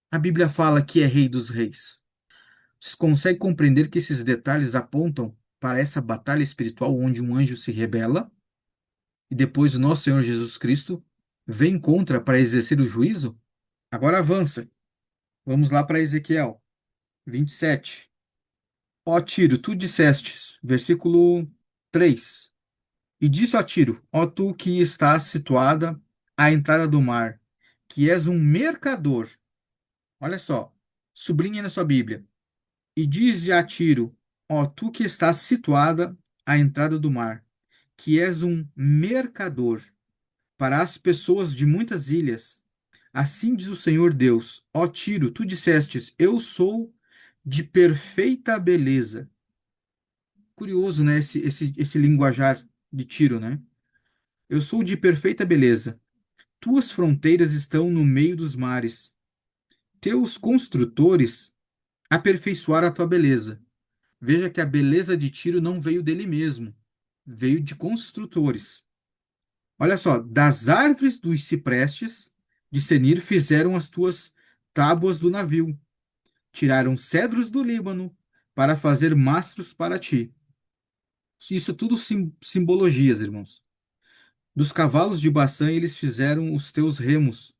[SPEAKER 1] a Bíblia fala que é Rei dos Reis? Vocês conseguem compreender que esses detalhes apontam para essa batalha espiritual onde um anjo se rebela e depois o nosso Senhor Jesus Cristo vem contra para exercer o juízo? Agora avança. Vamos lá para Ezequiel 27. Ó Tiro, tu dissestes, versículo 3. E disse a Tiro: Ó tu que estás situada à entrada do mar, que és um mercador. Olha só, sublinha na sua Bíblia. E diz a Tiro: Ó tu que estás situada à entrada do mar, que és um mercador para as pessoas de muitas ilhas. Assim diz o Senhor Deus: Ó Tiro, tu dissestes: Eu sou de perfeita beleza. Curioso, né? Esse linguajar de Tiro, né? Eu sou de perfeita beleza. Tuas fronteiras estão no meio dos mares. Teus construtores aperfeiçoaram a tua beleza. Veja que a beleza de Tiro não veio dele mesmo, veio de construtores. Olha só, das árvores dos ciprestes de Senir fizeram as tuas tábuas do navio. Tiraram cedros do Líbano para fazer mastros para ti. Isso tudo simbologias, irmãos. Dos cavalos de Baçã eles fizeram os teus remos.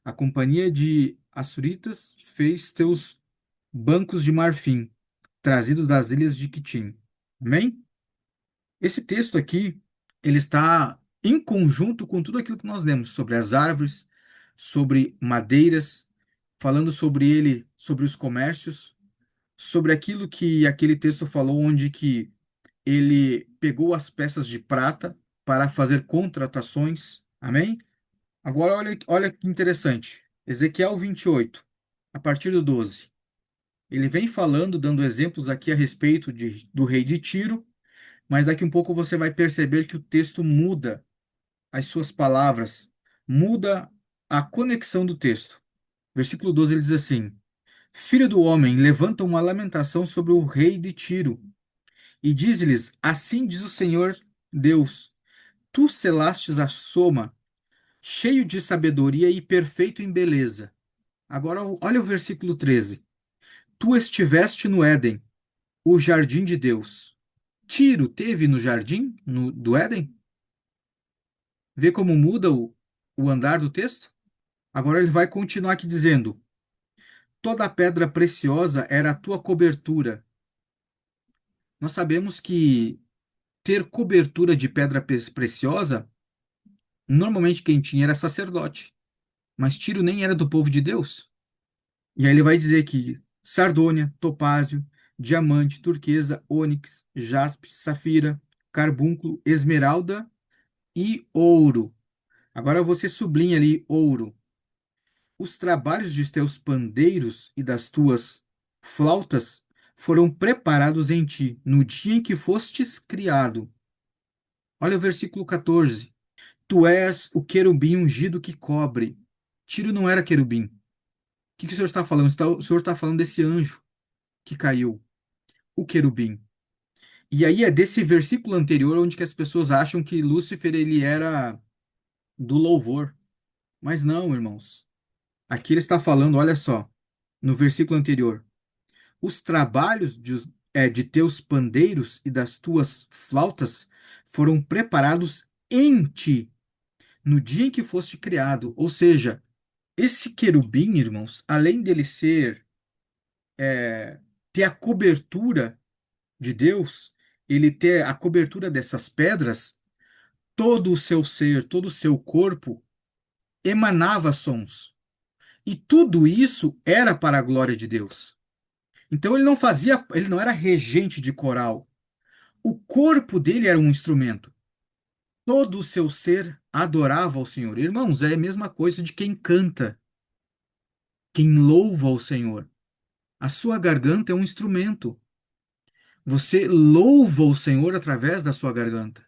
[SPEAKER 1] A companhia de Assuritas fez teus bancos de marfim, trazidos das ilhas de Quitim. Amém? Esse texto aqui, ele está em conjunto com tudo aquilo que nós lemos sobre as árvores, sobre madeiras, falando sobre ele, sobre os comércios, sobre aquilo que aquele texto falou, onde que ele pegou as peças de prata para fazer contratações. Amém? Agora olha que interessante. Ezequiel 28, a partir do 12. Ele vem falando, dando exemplos aqui a respeito do rei de Tiro, mas daqui um pouco você vai perceber que o texto muda as suas palavras, muda a conexão do texto. Versículo 12 ele diz assim: Filho do homem, levanta uma lamentação sobre o rei de Tiro e diz-lhes: Assim diz o Senhor Deus: Tu selastes a soma, cheio de sabedoria e perfeito em beleza. Agora olha o versículo 13. Tu estiveste no Éden, o jardim de Deus. Tiro teve no jardim do Éden? Vê como muda o andar do texto? Agora ele vai continuar aqui dizendo: Toda pedra preciosa era a tua cobertura. Nós sabemos que ter cobertura de pedra preciosa, normalmente quem tinha era sacerdote, mas Tiro nem era do povo de Deus. E aí ele vai dizer que sardônia, topázio, diamante, turquesa, ônix, jaspe, safira, carbúnculo, esmeralda e ouro. Agora você sublinha ali ouro. Os trabalhos de teus pandeiros e das tuas flautas foram preparados em ti no dia em que fostes criado. Olha o versículo 14. Tu és o querubim ungido que cobre. Tiro não era querubim. O que o senhor está falando? O senhor está falando desse anjo. que caiu? O querubim. E aí é desse versículo anterior onde que as pessoas acham que Lúcifer ele era do louvor. Mas não, irmãos. Aqui ele está falando, olha só, no versículo anterior. Os trabalhos de teus pandeiros e das tuas flautas foram preparados em ti, no dia em que foste criado. Ou seja, esse querubim, irmãos, além dele ter a cobertura de Deus, ele ter a cobertura dessas pedras, todo o seu ser, todo o seu corpo emanava sons. E tudo isso era para a glória de Deus. Então ele não era regente de coral. O corpo dele era um instrumento. Todo o seu ser adorava ao Senhor. Irmãos, é a mesma coisa de quem canta, quem louva ao Senhor. A sua garganta é um instrumento. Você louva o Senhor através da sua garganta.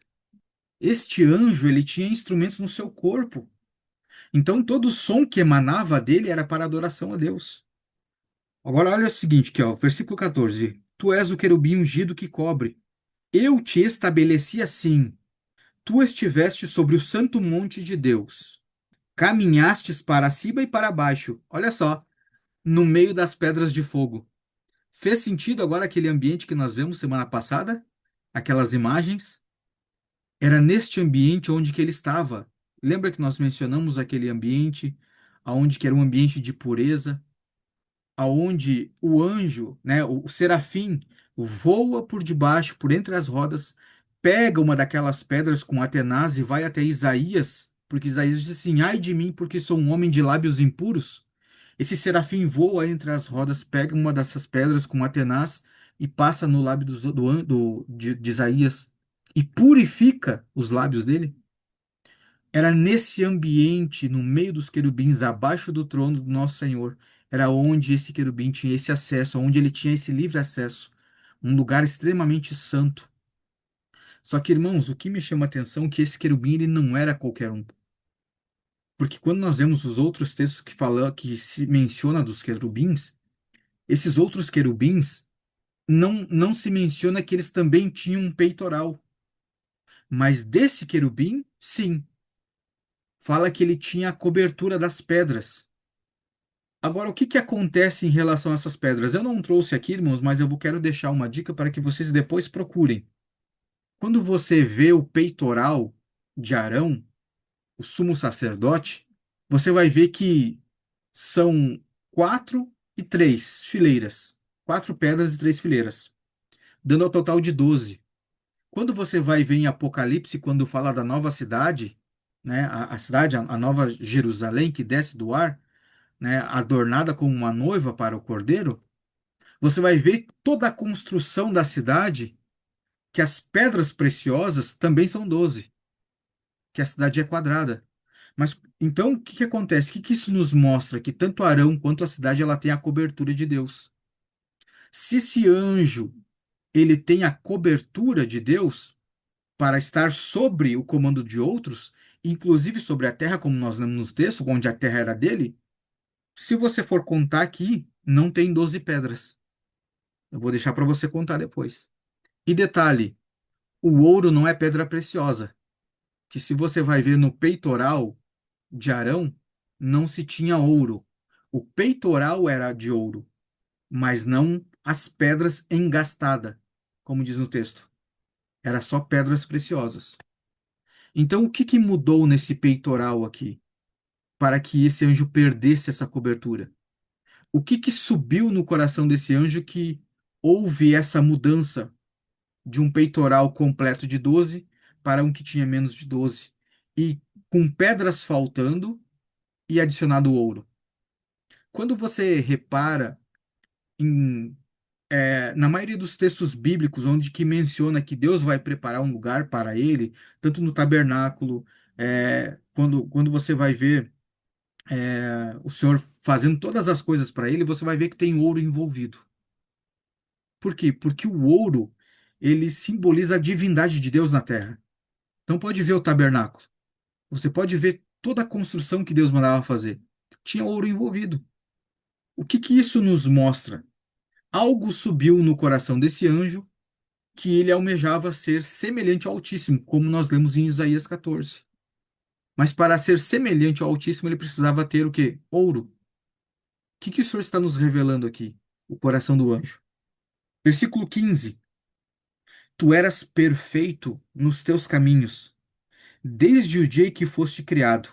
[SPEAKER 1] Este anjo, ele tinha instrumentos no seu corpo. Então todo o som que emanava dele era para adoração a Deus. Agora olha o seguinte, aqui, ó, versículo 14. Tu és o querubim ungido que cobre. Eu te estabeleci assim. Tu estiveste sobre o santo monte de Deus. Caminhastes para cima e para baixo. Olha só, no meio das pedras de fogo. Fez sentido agora aquele ambiente que nós vimos semana passada? Aquelas imagens? Era neste ambiente onde que ele estava. Lembra que nós mencionamos aquele ambiente, aonde que era um ambiente de pureza, aonde o anjo, né, o serafim, voa por debaixo, por entre as rodas, pega uma daquelas pedras com a tenaz e vai até Isaías, porque Isaías diz assim: Ai de mim, porque sou um homem de lábios impuros. Esse serafim voa entre as rodas, pega uma dessas pedras com a tenaz e passa no lábio de Isaías e purifica os lábios dele. Era nesse ambiente, no meio dos querubins, abaixo do trono do nosso Senhor, era onde esse querubim tinha esse acesso, onde ele tinha esse livre acesso, um lugar extremamente santo. Só que, irmãos, o que me chama a atenção é que esse querubim ele não era qualquer um. Porque quando nós vemos os outros textos que falam, que se menciona dos querubins, esses outros querubins não se menciona que eles também tinham um peitoral. Mas desse querubim, sim, fala que ele tinha a cobertura das pedras. Agora, o que que acontece em relação a essas pedras? Eu não trouxe aqui, irmãos, mas quero deixar uma dica para que vocês depois procurem. Quando você vê o peitoral de Arão, o sumo sacerdote, você vai ver que são quatro e três fileiras. Quatro pedras e três fileiras, dando ao total de 12. Quando você vai ver em Apocalipse, quando fala da nova cidade, né, a cidade, a nova Jerusalém que desce do ar, né, adornada como uma noiva para o Cordeiro, você vai ver toda a construção da cidade, que as pedras preciosas também são 12, que a cidade é quadrada. Mas então o que que acontece? O que que isso nos mostra? Que tanto Arão quanto a cidade ela tem a cobertura de Deus. Se esse anjo ele tem a cobertura de Deus para estar sobre o comando de outros, inclusive sobre a terra, como nós lemos no texto, onde a terra era dele, se você for contar aqui, não tem 12 pedras. Eu vou deixar para você contar depois. E detalhe, o ouro não é pedra preciosa, que se você vai ver no peitoral de Arão, não se tinha ouro. O peitoral era de ouro, mas não as pedras engastadas, como diz no texto. Era só pedras preciosas. Então, o que que mudou nesse peitoral aqui para que esse anjo perdesse essa cobertura? O que que subiu no coração desse anjo que houve essa mudança de um peitoral completo de 12 para um que tinha menos de 12 e com pedras faltando e adicionado ouro? Quando você repara em na maioria dos textos bíblicos onde que menciona que Deus vai preparar um lugar para ele, tanto no tabernáculo, quando você vai ver o Senhor fazendo todas as coisas para ele, você vai ver que tem ouro envolvido. Por quê? Porque o ouro, ele simboliza a divindade de Deus na terra. Então pode ver o tabernáculo. Você pode ver toda a construção que Deus mandava fazer. Tinha ouro envolvido. O que que isso nos mostra? algo subiu no coração desse anjo que ele almejava ser semelhante ao Altíssimo, como nós lemos em Isaías 14. Mas para ser semelhante ao Altíssimo, ele precisava ter o quê? Ouro. O que o Senhor está nos revelando aqui? O coração do anjo. Versículo 15. Tu eras perfeito nos teus caminhos, desde o dia que foste criado,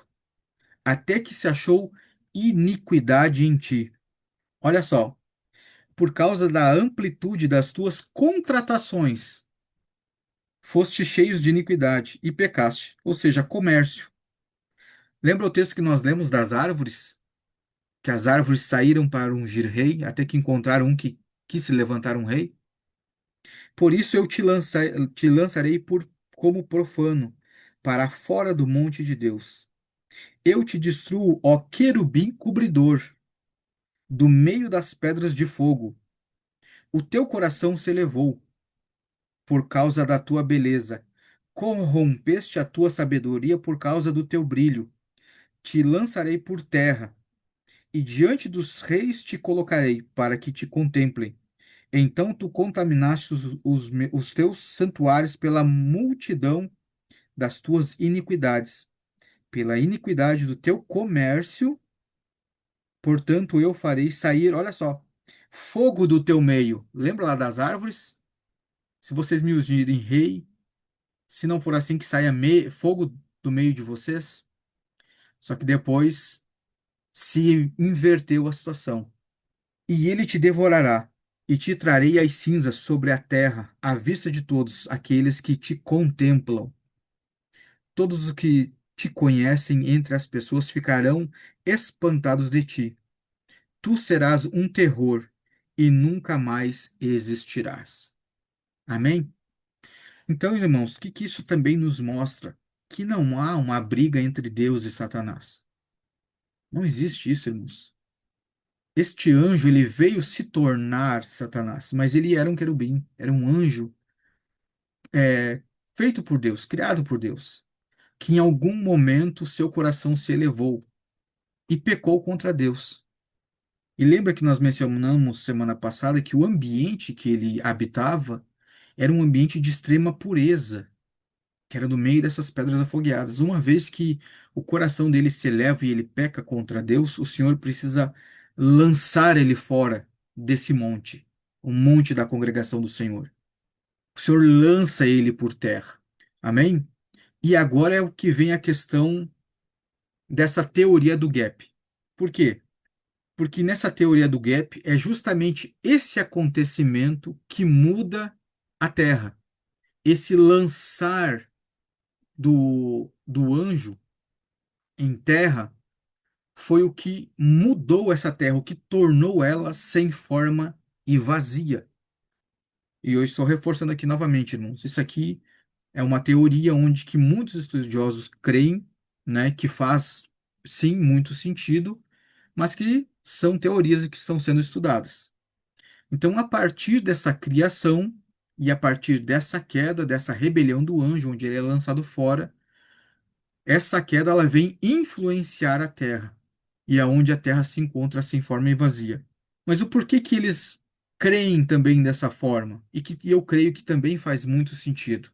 [SPEAKER 1] até que se achou iniquidade em ti. Olha só, por causa da amplitude das tuas contratações, foste cheios de iniquidade e pecaste, ou seja, comércio. Lembra o texto que nós lemos das árvores? Que as árvores saíram para ungir rei, até que encontraram um que quis se levantar um rei? Por isso eu te lançarei como profano, para fora do monte de Deus. Eu te destruo, ó querubim cobridor, do meio das pedras de fogo. O teu coração se elevou por causa da tua beleza. Corrompeste a tua sabedoria por causa do teu brilho. Te lançarei por terra, e diante dos reis te colocarei, para que te contemplem. Então tu contaminaste os teus santuários pela multidão das tuas iniquidades, pela iniquidade do teu comércio, portanto eu farei sair, olha só, fogo do teu meio. Lembra lá das árvores? Se vocês me ungirem rei, se não for assim que saia fogo do meio de vocês. Só que depois se inverteu a situação. E ele te devorará, e te trarei as cinzas sobre a terra, à vista de todos aqueles que te contemplam. Todos os que te conhecem entre as pessoas ficarão espantados de ti. Tu serás um terror e nunca mais existirás. Amém? Então, irmãos, o que isso também nos mostra? Que não há uma briga entre Deus e Satanás. Não existe isso, irmãos. Este anjo, ele veio se tornar Satanás, mas ele era um querubim, era um anjo feito por Deus, criado por Deus, que em algum momento seu coração se elevou e pecou contra Deus. E lembra que nós mencionamos semana passada que o ambiente que ele habitava era um ambiente de extrema pureza, que era no meio dessas pedras afogueadas. Uma vez que o coração dele se eleva e ele peca contra Deus, o Senhor precisa lançar ele fora desse monte, o monte da congregação do Senhor. O Senhor lança ele por terra. Amém? E agora é o que vem a questão dessa teoria do gap. Por quê? Porque nessa teoria do gap é justamente esse acontecimento que muda a Terra. Esse lançar do anjo em terra foi o que mudou essa terra, o que tornou ela sem forma e vazia. E eu estou reforçando aqui novamente, irmãos. Isso aqui é uma teoria onde que muitos estudiosos creem, né, que faz sim muito sentido, mas que são teorias que estão sendo estudadas. Então, a partir dessa criação e a partir dessa queda, dessa rebelião do anjo, onde ele é lançado fora, essa queda ela vem influenciar a Terra e é onde a Terra se encontra sem forma e vazia. Mas o porquê que eles creem também dessa forma e eu creio que também faz muito sentido?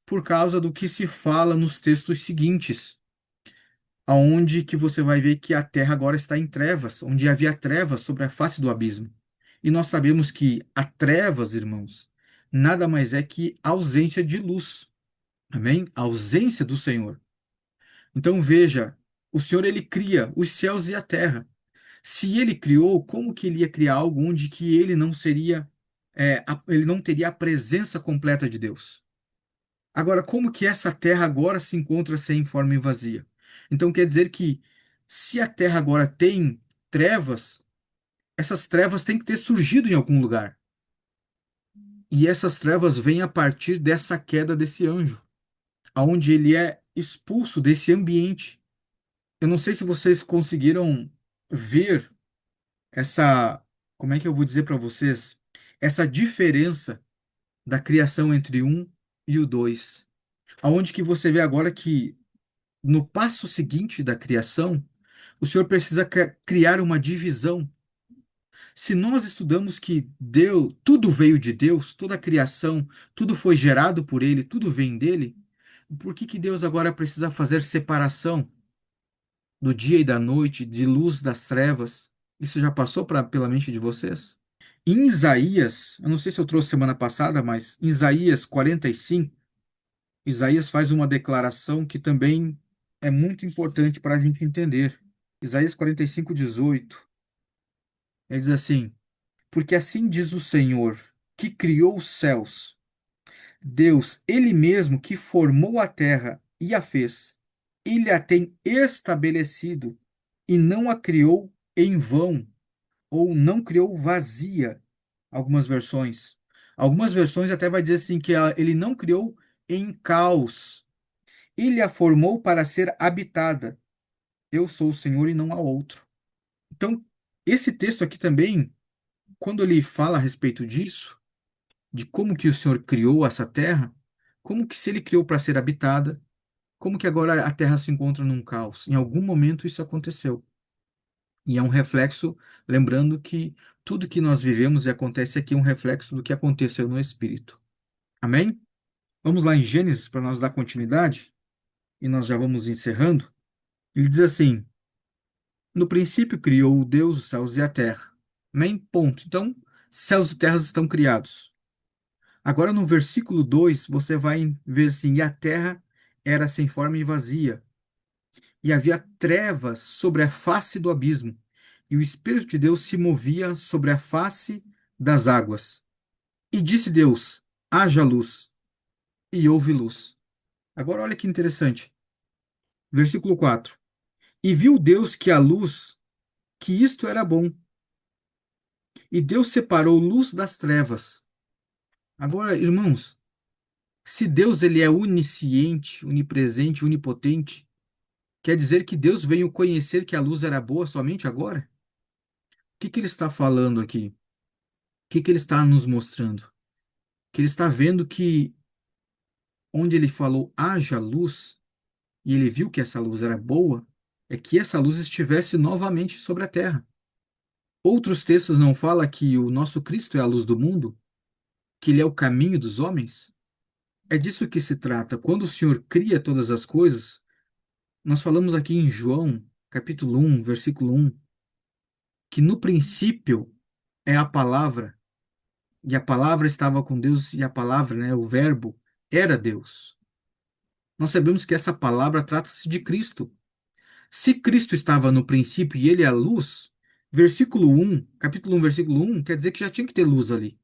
[SPEAKER 1] Por causa do que se fala nos textos seguintes, aonde que você vai ver que a Terra agora está em trevas, onde havia trevas sobre a face do abismo. E nós sabemos que a trevas, irmãos, nada mais é que ausência de luz. Amém? A ausência do Senhor. Então veja, o Senhor ele cria os céus e a terra. Se ele criou, como que ele ia criar algo onde que ele não seria, ele não teria a presença completa de Deus? Agora, como que essa terra agora se encontra sem forma e vazia? Então quer dizer que se a terra agora tem trevas, essas trevas têm que ter surgido em algum lugar. E essas trevas vêm a partir dessa queda desse anjo, aonde ele é expulso desse ambiente. Eu não sei se vocês conseguiram ver essa, como é que eu vou dizer para vocês, essa diferença da criação entre um e o dois. Aonde que você vê agora que no passo seguinte da criação, o Senhor precisa criar uma divisão. Se nós estudamos que Deus, tudo veio de Deus, toda a criação, tudo foi gerado por Ele, tudo vem dele, por que que Deus agora precisa fazer separação do dia e da noite, de luz das trevas? Isso já passou pela mente de vocês? Em Isaías, eu não sei se eu trouxe semana passada, mas em Isaías 45, Isaías faz uma declaração que também é muito importante para a gente entender. Isaías 45:18, ele diz assim: Porque assim diz o Senhor, que criou os céus, Deus, Ele mesmo que formou a terra e a fez, Ele a tem estabelecido e não a criou em vão, ou não criou vazia, algumas versões. Algumas versões até vai dizer assim que Ele não criou em caos, Ele a formou para ser habitada. Eu sou o Senhor e não há outro. Então, esse texto aqui também, quando ele fala a respeito disso, de como que o Senhor criou essa terra, como que se ele criou para ser habitada, como que agora a terra se encontra num caos. Em algum momento isso aconteceu. E é um reflexo, lembrando que tudo que nós vivemos e acontece aqui é um reflexo do que aconteceu no Espírito. Amém? Vamos lá em Gênesis para nós dar continuidade e nós já vamos encerrando. Ele diz assim: No princípio criou o Deus os céus e a terra. Amém? Ponto. Então, céus e terras estão criados. Agora, no versículo 2 você vai ver assim: E a terra era sem forma e vazia, e havia trevas sobre a face do abismo, e o Espírito de Deus se movia sobre a face das águas. E disse Deus: Haja luz, e houve luz. Agora, olha que interessante. Versículo 4: E viu Deus que a luz, que isto era bom, e Deus separou luz das trevas. Agora, irmãos, se Deus ele é onisciente, onipresente, onipotente, quer dizer que Deus veio conhecer que a luz era boa somente agora? O que que ele está falando aqui? O que que ele está nos mostrando? Que ele está vendo que onde ele falou haja luz, e ele viu que essa luz era boa, é que essa luz estivesse novamente sobre a terra. Outros textos não falam que o nosso Cristo é a luz do mundo, que ele é o caminho dos homens? É disso que se trata. Quando o Senhor cria todas as coisas, nós falamos aqui em João, capítulo 1, versículo 1, que no princípio é a palavra, e a palavra estava com Deus, e a palavra, né, o verbo, era Deus. Nós sabemos que essa palavra trata-se de Cristo. Se Cristo estava no princípio e ele é a luz, versículo 1, capítulo 1, versículo 1, quer dizer que já tinha que ter luz ali.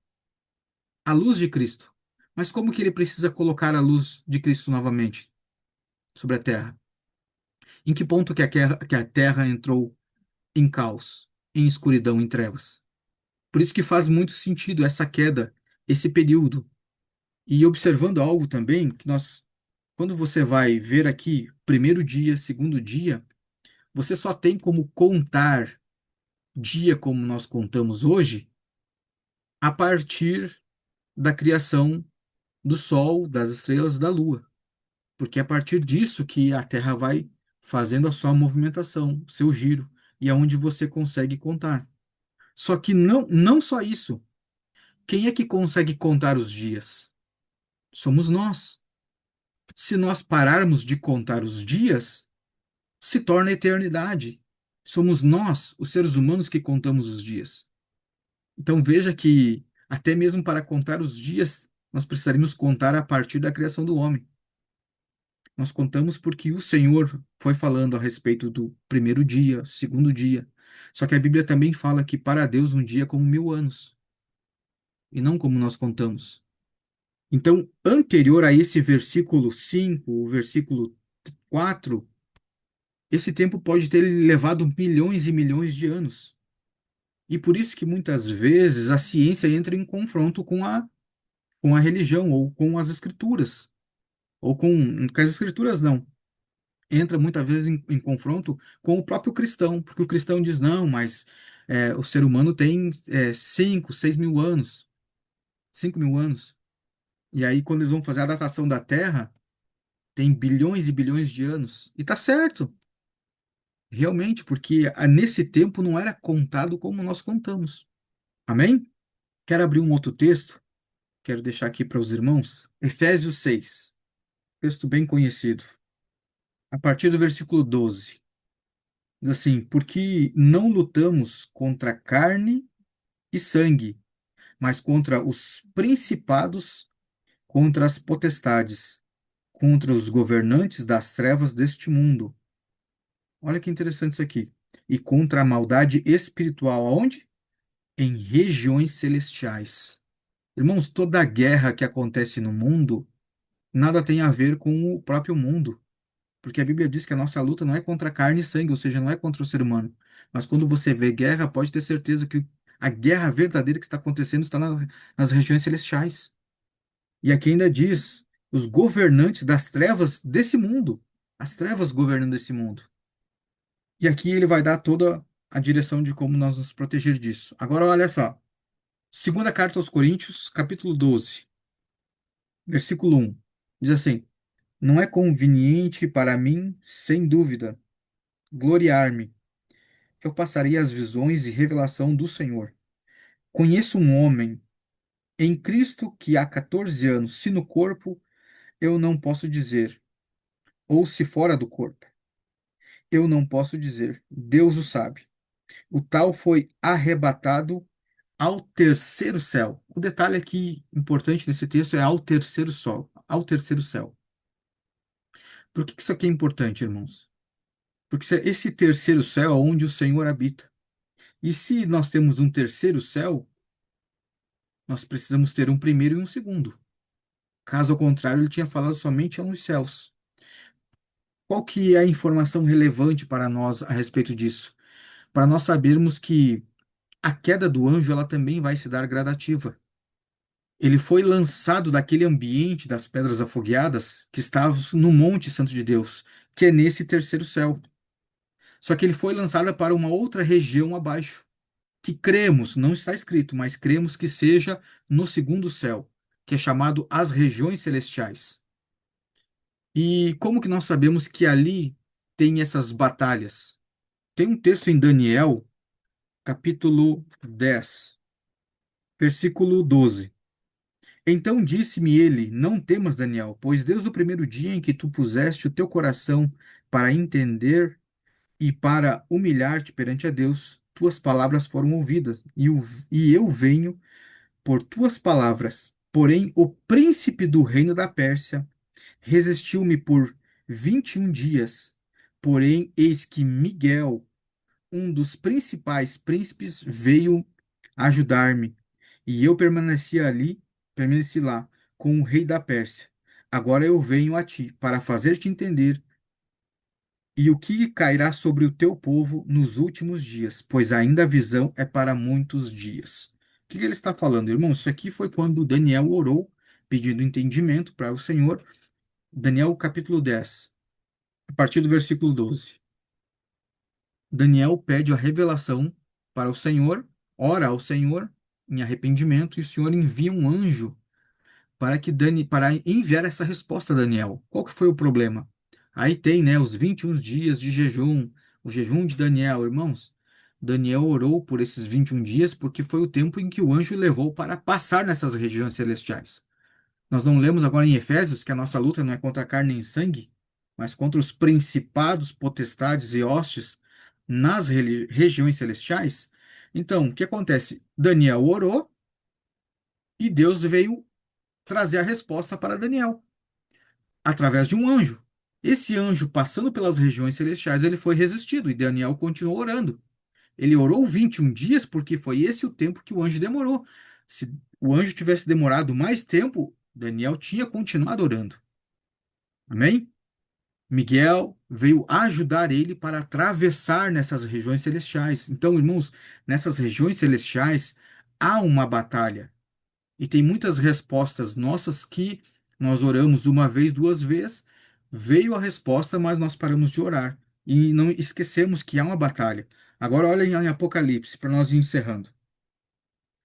[SPEAKER 1] A luz de Cristo. Mas como que ele precisa colocar a luz de Cristo novamente sobre a terra? Em que ponto que a terra entrou em caos, em escuridão, em trevas? Por isso que faz muito sentido essa queda, esse período. E observando algo também, que nós, quando você vai ver aqui, primeiro dia, segundo dia, você só tem como contar dia como nós contamos hoje, a partir da criação do Sol, das estrelas, da Lua. Porque é a partir disso que a Terra vai fazendo a sua movimentação, seu giro, e é onde você consegue contar. Só que não só isso. Quem é que consegue contar os dias? Somos nós. Se nós pararmos de contar os dias, se torna eternidade. Somos nós, os seres humanos, que contamos os dias. Então veja que até mesmo para contar os dias, nós precisaríamos contar a partir da criação do homem. Nós contamos porque o Senhor foi falando a respeito do primeiro dia, segundo dia. Só que a Bíblia também fala que para Deus um dia é como 1000 anos, e não como nós contamos. Então, anterior a esse versículo 5, o versículo 4, esse tempo pode ter levado milhões e milhões de anos. E por isso que muitas vezes a ciência entra em confronto com a religião ou com as escrituras. Ou com as escrituras não. Entra muitas vezes em confronto com o próprio cristão, porque o cristão diz, não, mas o ser humano tem 5, 6 mil anos, 5 mil anos. E aí, quando eles vão fazer a datação da Terra, tem bilhões e bilhões de anos. E tá certo, realmente, porque nesse tempo não era contado como nós contamos. Amém? Quero abrir um outro texto, quero deixar aqui para os irmãos. Efésios 6, texto bem conhecido. A partir do versículo 12. Diz assim: porque não lutamos contra carne e sangue, mas contra os principados, contra as potestades, contra os governantes das trevas deste mundo. Olha que interessante isso aqui. E contra a maldade espiritual, aonde? Em regiões celestiais. Irmãos, toda a guerra que acontece no mundo nada tem a ver com o próprio mundo. Porque a Bíblia diz que a nossa luta não é contra carne e sangue, ou seja, não é contra o ser humano. Mas quando você vê guerra, pode ter certeza que a guerra verdadeira que está acontecendo está nas regiões celestiais. E aqui ainda diz os governantes das trevas desse mundo, as trevas governando esse mundo. E aqui ele vai dar toda a direção de como nós nos proteger disso. Agora olha só. Segunda carta aos Coríntios, capítulo 12, versículo 1. Diz assim: não é conveniente para mim, sem dúvida, gloriar-me. Eu passarei as visões e revelação do Senhor. Conheço um homem em Cristo que há 14 anos, se no corpo, eu não posso dizer, ou se fora do corpo, eu não posso dizer, Deus o sabe. O tal foi arrebatado ao terceiro céu. O detalhe aqui importante nesse texto é ao terceiro sol, ao terceiro céu. Por que isso aqui é importante, irmãos? Porque esse terceiro céu é onde o Senhor habita. E se nós temos um terceiro céu, nós precisamos ter um primeiro e um segundo. Caso ao contrário, ele tinha falado somente nos céus. Qual que é a informação relevante para nós a respeito disso? Para nós sabermos que a queda do anjo ela também vai se dar gradativa. Ele foi lançado daquele ambiente das pedras afogueadas que estava no Monte Santo de Deus, que é nesse terceiro céu. Só que ele foi lançado para uma outra região abaixo, que cremos, não está escrito, mas cremos que seja no segundo céu, que é chamado as regiões celestiais. E como que nós sabemos que ali tem essas batalhas? Tem um texto em Daniel, capítulo 10, versículo 12. Então disse-me ele: não temas, Daniel, pois desde o primeiro dia em que tu puseste o teu coração para entender e para humilhar-te perante a Deus, tuas palavras foram ouvidas, e eu venho por tuas palavras. Porém, o príncipe do reino da Pérsia resistiu-me por 21 dias. Porém, eis que Miguel, um dos principais príncipes, veio ajudar-me, e eu permaneci lá, com o rei da Pérsia. Agora eu venho a ti, para fazer-te entender e o que cairá sobre o teu povo nos últimos dias, pois ainda a visão é para muitos dias. O que ele está falando, irmão? Isso aqui foi quando Daniel orou, pedindo entendimento para o Senhor. Daniel capítulo 10, a partir do versículo 12. Daniel pede a revelação para o Senhor, ora ao Senhor em arrependimento, e o Senhor envia um anjo para enviar essa resposta a Daniel. Qual que foi o problema? Aí tem, né, os 21 dias de jejum, o jejum de Daniel, irmãos. Daniel orou por esses 21 dias porque foi o tempo em que o anjo levou para passar nessas regiões celestiais. Nós não lemos agora em Efésios que a nossa luta não é contra a carne nem sangue, mas contra os principados, potestades e hostes nas regiões celestiais? Então, o que acontece? Daniel orou e Deus veio trazer a resposta para Daniel, através de um anjo. Esse anjo, passando pelas regiões celestiais, ele foi resistido e Daniel continuou orando. Ele orou 21 dias porque foi esse o tempo que o anjo demorou. Se o anjo tivesse demorado mais tempo, Daniel tinha continuado orando. Amém? Miguel veio ajudar ele para atravessar nessas regiões celestiais. Então, irmãos, nessas regiões celestiais há uma batalha. E tem muitas respostas nossas que nós oramos uma vez, duas vezes, veio a resposta, mas nós paramos de orar. E não esquecemos que há uma batalha. Agora olha em Apocalipse, para nós ir encerrando.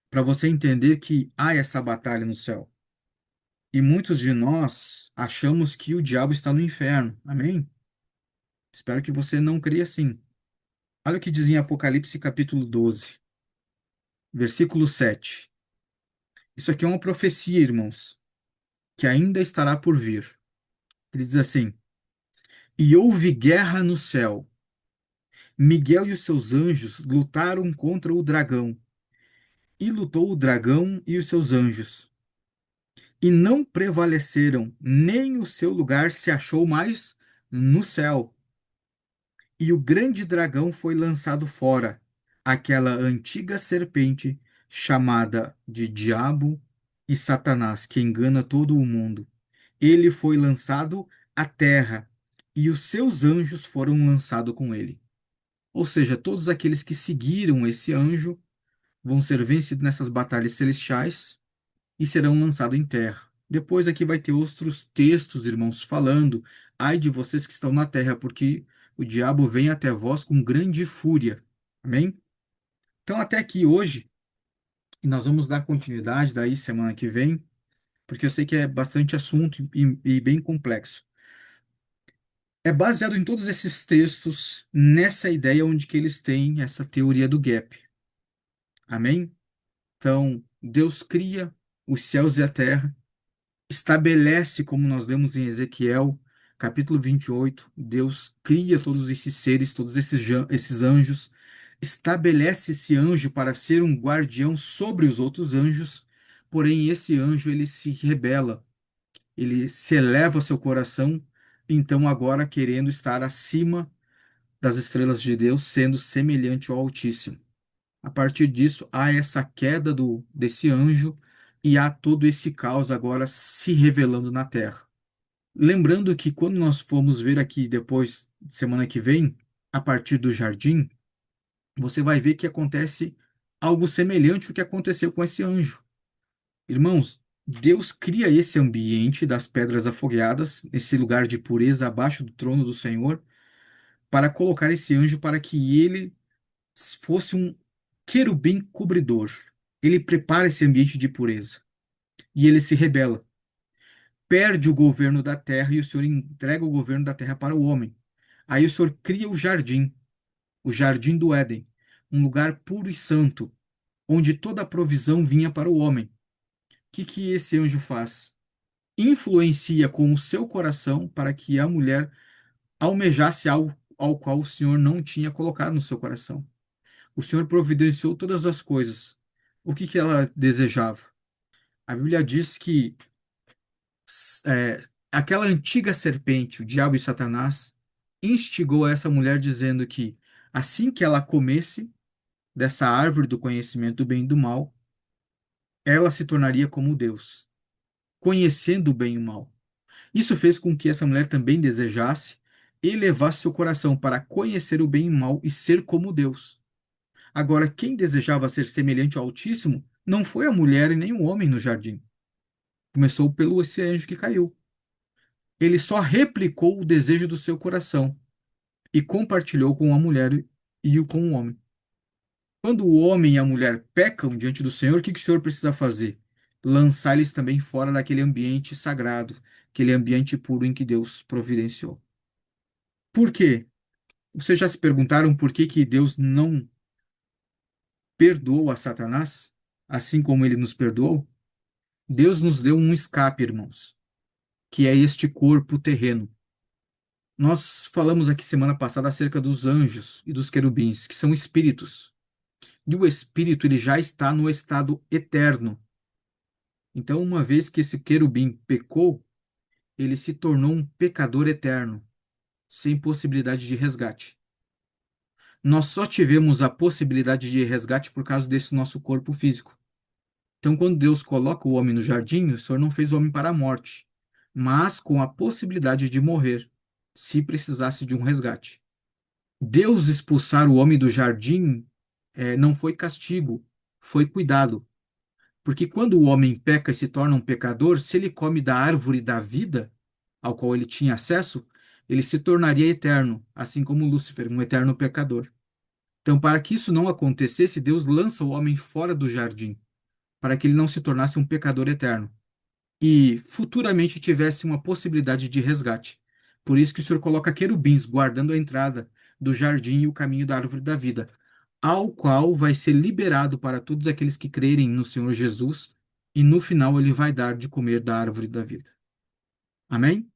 [SPEAKER 1] Para você entender que há essa batalha no céu. E muitos de nós achamos que o diabo está no inferno. Amém? Espero que você não creia assim. Olha o que diz em Apocalipse capítulo 12. Versículo 7. Isso aqui é uma profecia, irmãos, que ainda estará por vir. Ele diz assim: E houve guerra no céu. Miguel e os seus anjos lutaram contra o dragão. E lutou o dragão e os seus anjos. E não prevaleceram, nem o seu lugar se achou mais no céu. E o grande dragão foi lançado fora, aquela antiga serpente chamada de Diabo e Satanás, que engana todo o mundo. Ele foi lançado à terra, e os seus anjos foram lançados com ele. Ou seja, todos aqueles que seguiram esse anjo vão ser vencidos nessas batalhas celestiais e serão lançados em terra. Depois aqui vai ter outros textos, irmãos, falando: ai de vocês que estão na terra, porque o diabo vem até vós com grande fúria. Amém? Então, até aqui hoje, e nós vamos dar continuidade daí semana que vem, porque eu sei que é bastante assunto e bem complexo. É baseado em todos esses textos, nessa ideia onde que eles têm essa teoria do gap. Amém? Então, Deus cria os céus e a terra, estabelece, como nós lemos em Ezequiel, capítulo 28, Deus cria todos esses seres, todos esses anjos, estabelece esse anjo para ser um guardião sobre os outros anjos, porém esse anjo ele se rebela, ele se eleva ao seu coração, então agora querendo estar acima das estrelas de Deus, sendo semelhante ao Altíssimo. A partir disso, há essa queda desse anjo e há todo esse caos agora se revelando na Terra. Lembrando que quando nós formos ver aqui depois, semana que vem, a partir do jardim, você vai ver que acontece algo semelhante ao que aconteceu com esse anjo. Irmãos, Deus cria esse ambiente das pedras afogueadas, esse lugar de pureza abaixo do trono do Senhor, para colocar esse anjo para que ele fosse um querubim cobridor. Ele prepara esse ambiente de pureza e ele se rebela. Perde o governo da terra e o Senhor entrega o governo da terra para o homem. Aí o Senhor cria o jardim do Éden, um lugar puro e santo, onde toda a provisão vinha para o homem. O que esse anjo faz? Influencia com o seu coração para que a mulher almejasse algo ao qual o Senhor não tinha colocado no seu coração. O Senhor providenciou todas as coisas. O que ela desejava? A Bíblia diz que aquela antiga serpente, o diabo e Satanás, instigou essa mulher dizendo que assim que ela comesse dessa árvore do conhecimento do bem e do mal, ela se tornaria como Deus, conhecendo o bem e o mal. Isso fez com que essa mulher também desejasse elevar seu coração para conhecer o bem e o mal e ser como Deus. Agora, quem desejava ser semelhante ao Altíssimo não foi a mulher e nem o homem no jardim. Começou pelo esse anjo que caiu. Ele só replicou o desejo do seu coração e compartilhou com a mulher e com o homem. Quando o homem e a mulher pecam diante do Senhor, o que o Senhor precisa fazer? Lançar eles também fora daquele ambiente sagrado, aquele ambiente puro em que Deus providenciou. Por quê? Vocês já se perguntaram por que Deus não perdoou a Satanás, assim como ele nos perdoou? Deus nos deu um escape, irmãos, que é este corpo terreno. Nós falamos aqui semana passada acerca dos anjos e dos querubins, que são espíritos. E o espírito ele já está no estado eterno. Então, uma vez que esse querubim pecou, ele se tornou um pecador eterno, sem possibilidade de resgate. Nós só tivemos a possibilidade de resgate por causa desse nosso corpo físico. Então, quando Deus coloca o homem no jardim, o Senhor não fez o homem para a morte, mas com a possibilidade de morrer, se precisasse de um resgate. Deus expulsar o homem do jardim não foi castigo, foi cuidado. Porque quando o homem peca e se torna um pecador, se ele come da árvore da vida, ao qual ele tinha acesso, ele se tornaria eterno, assim como Lúcifer, um eterno pecador. Então, para que isso não acontecesse, Deus lança o homem fora do jardim, para que ele não se tornasse um pecador eterno e futuramente tivesse uma possibilidade de resgate. Por isso que o Senhor coloca querubins guardando a entrada do jardim e o caminho da árvore da vida, ao qual vai ser liberado para todos aqueles que crerem no Senhor Jesus, e no final ele vai dar de comer da árvore da vida. Amém?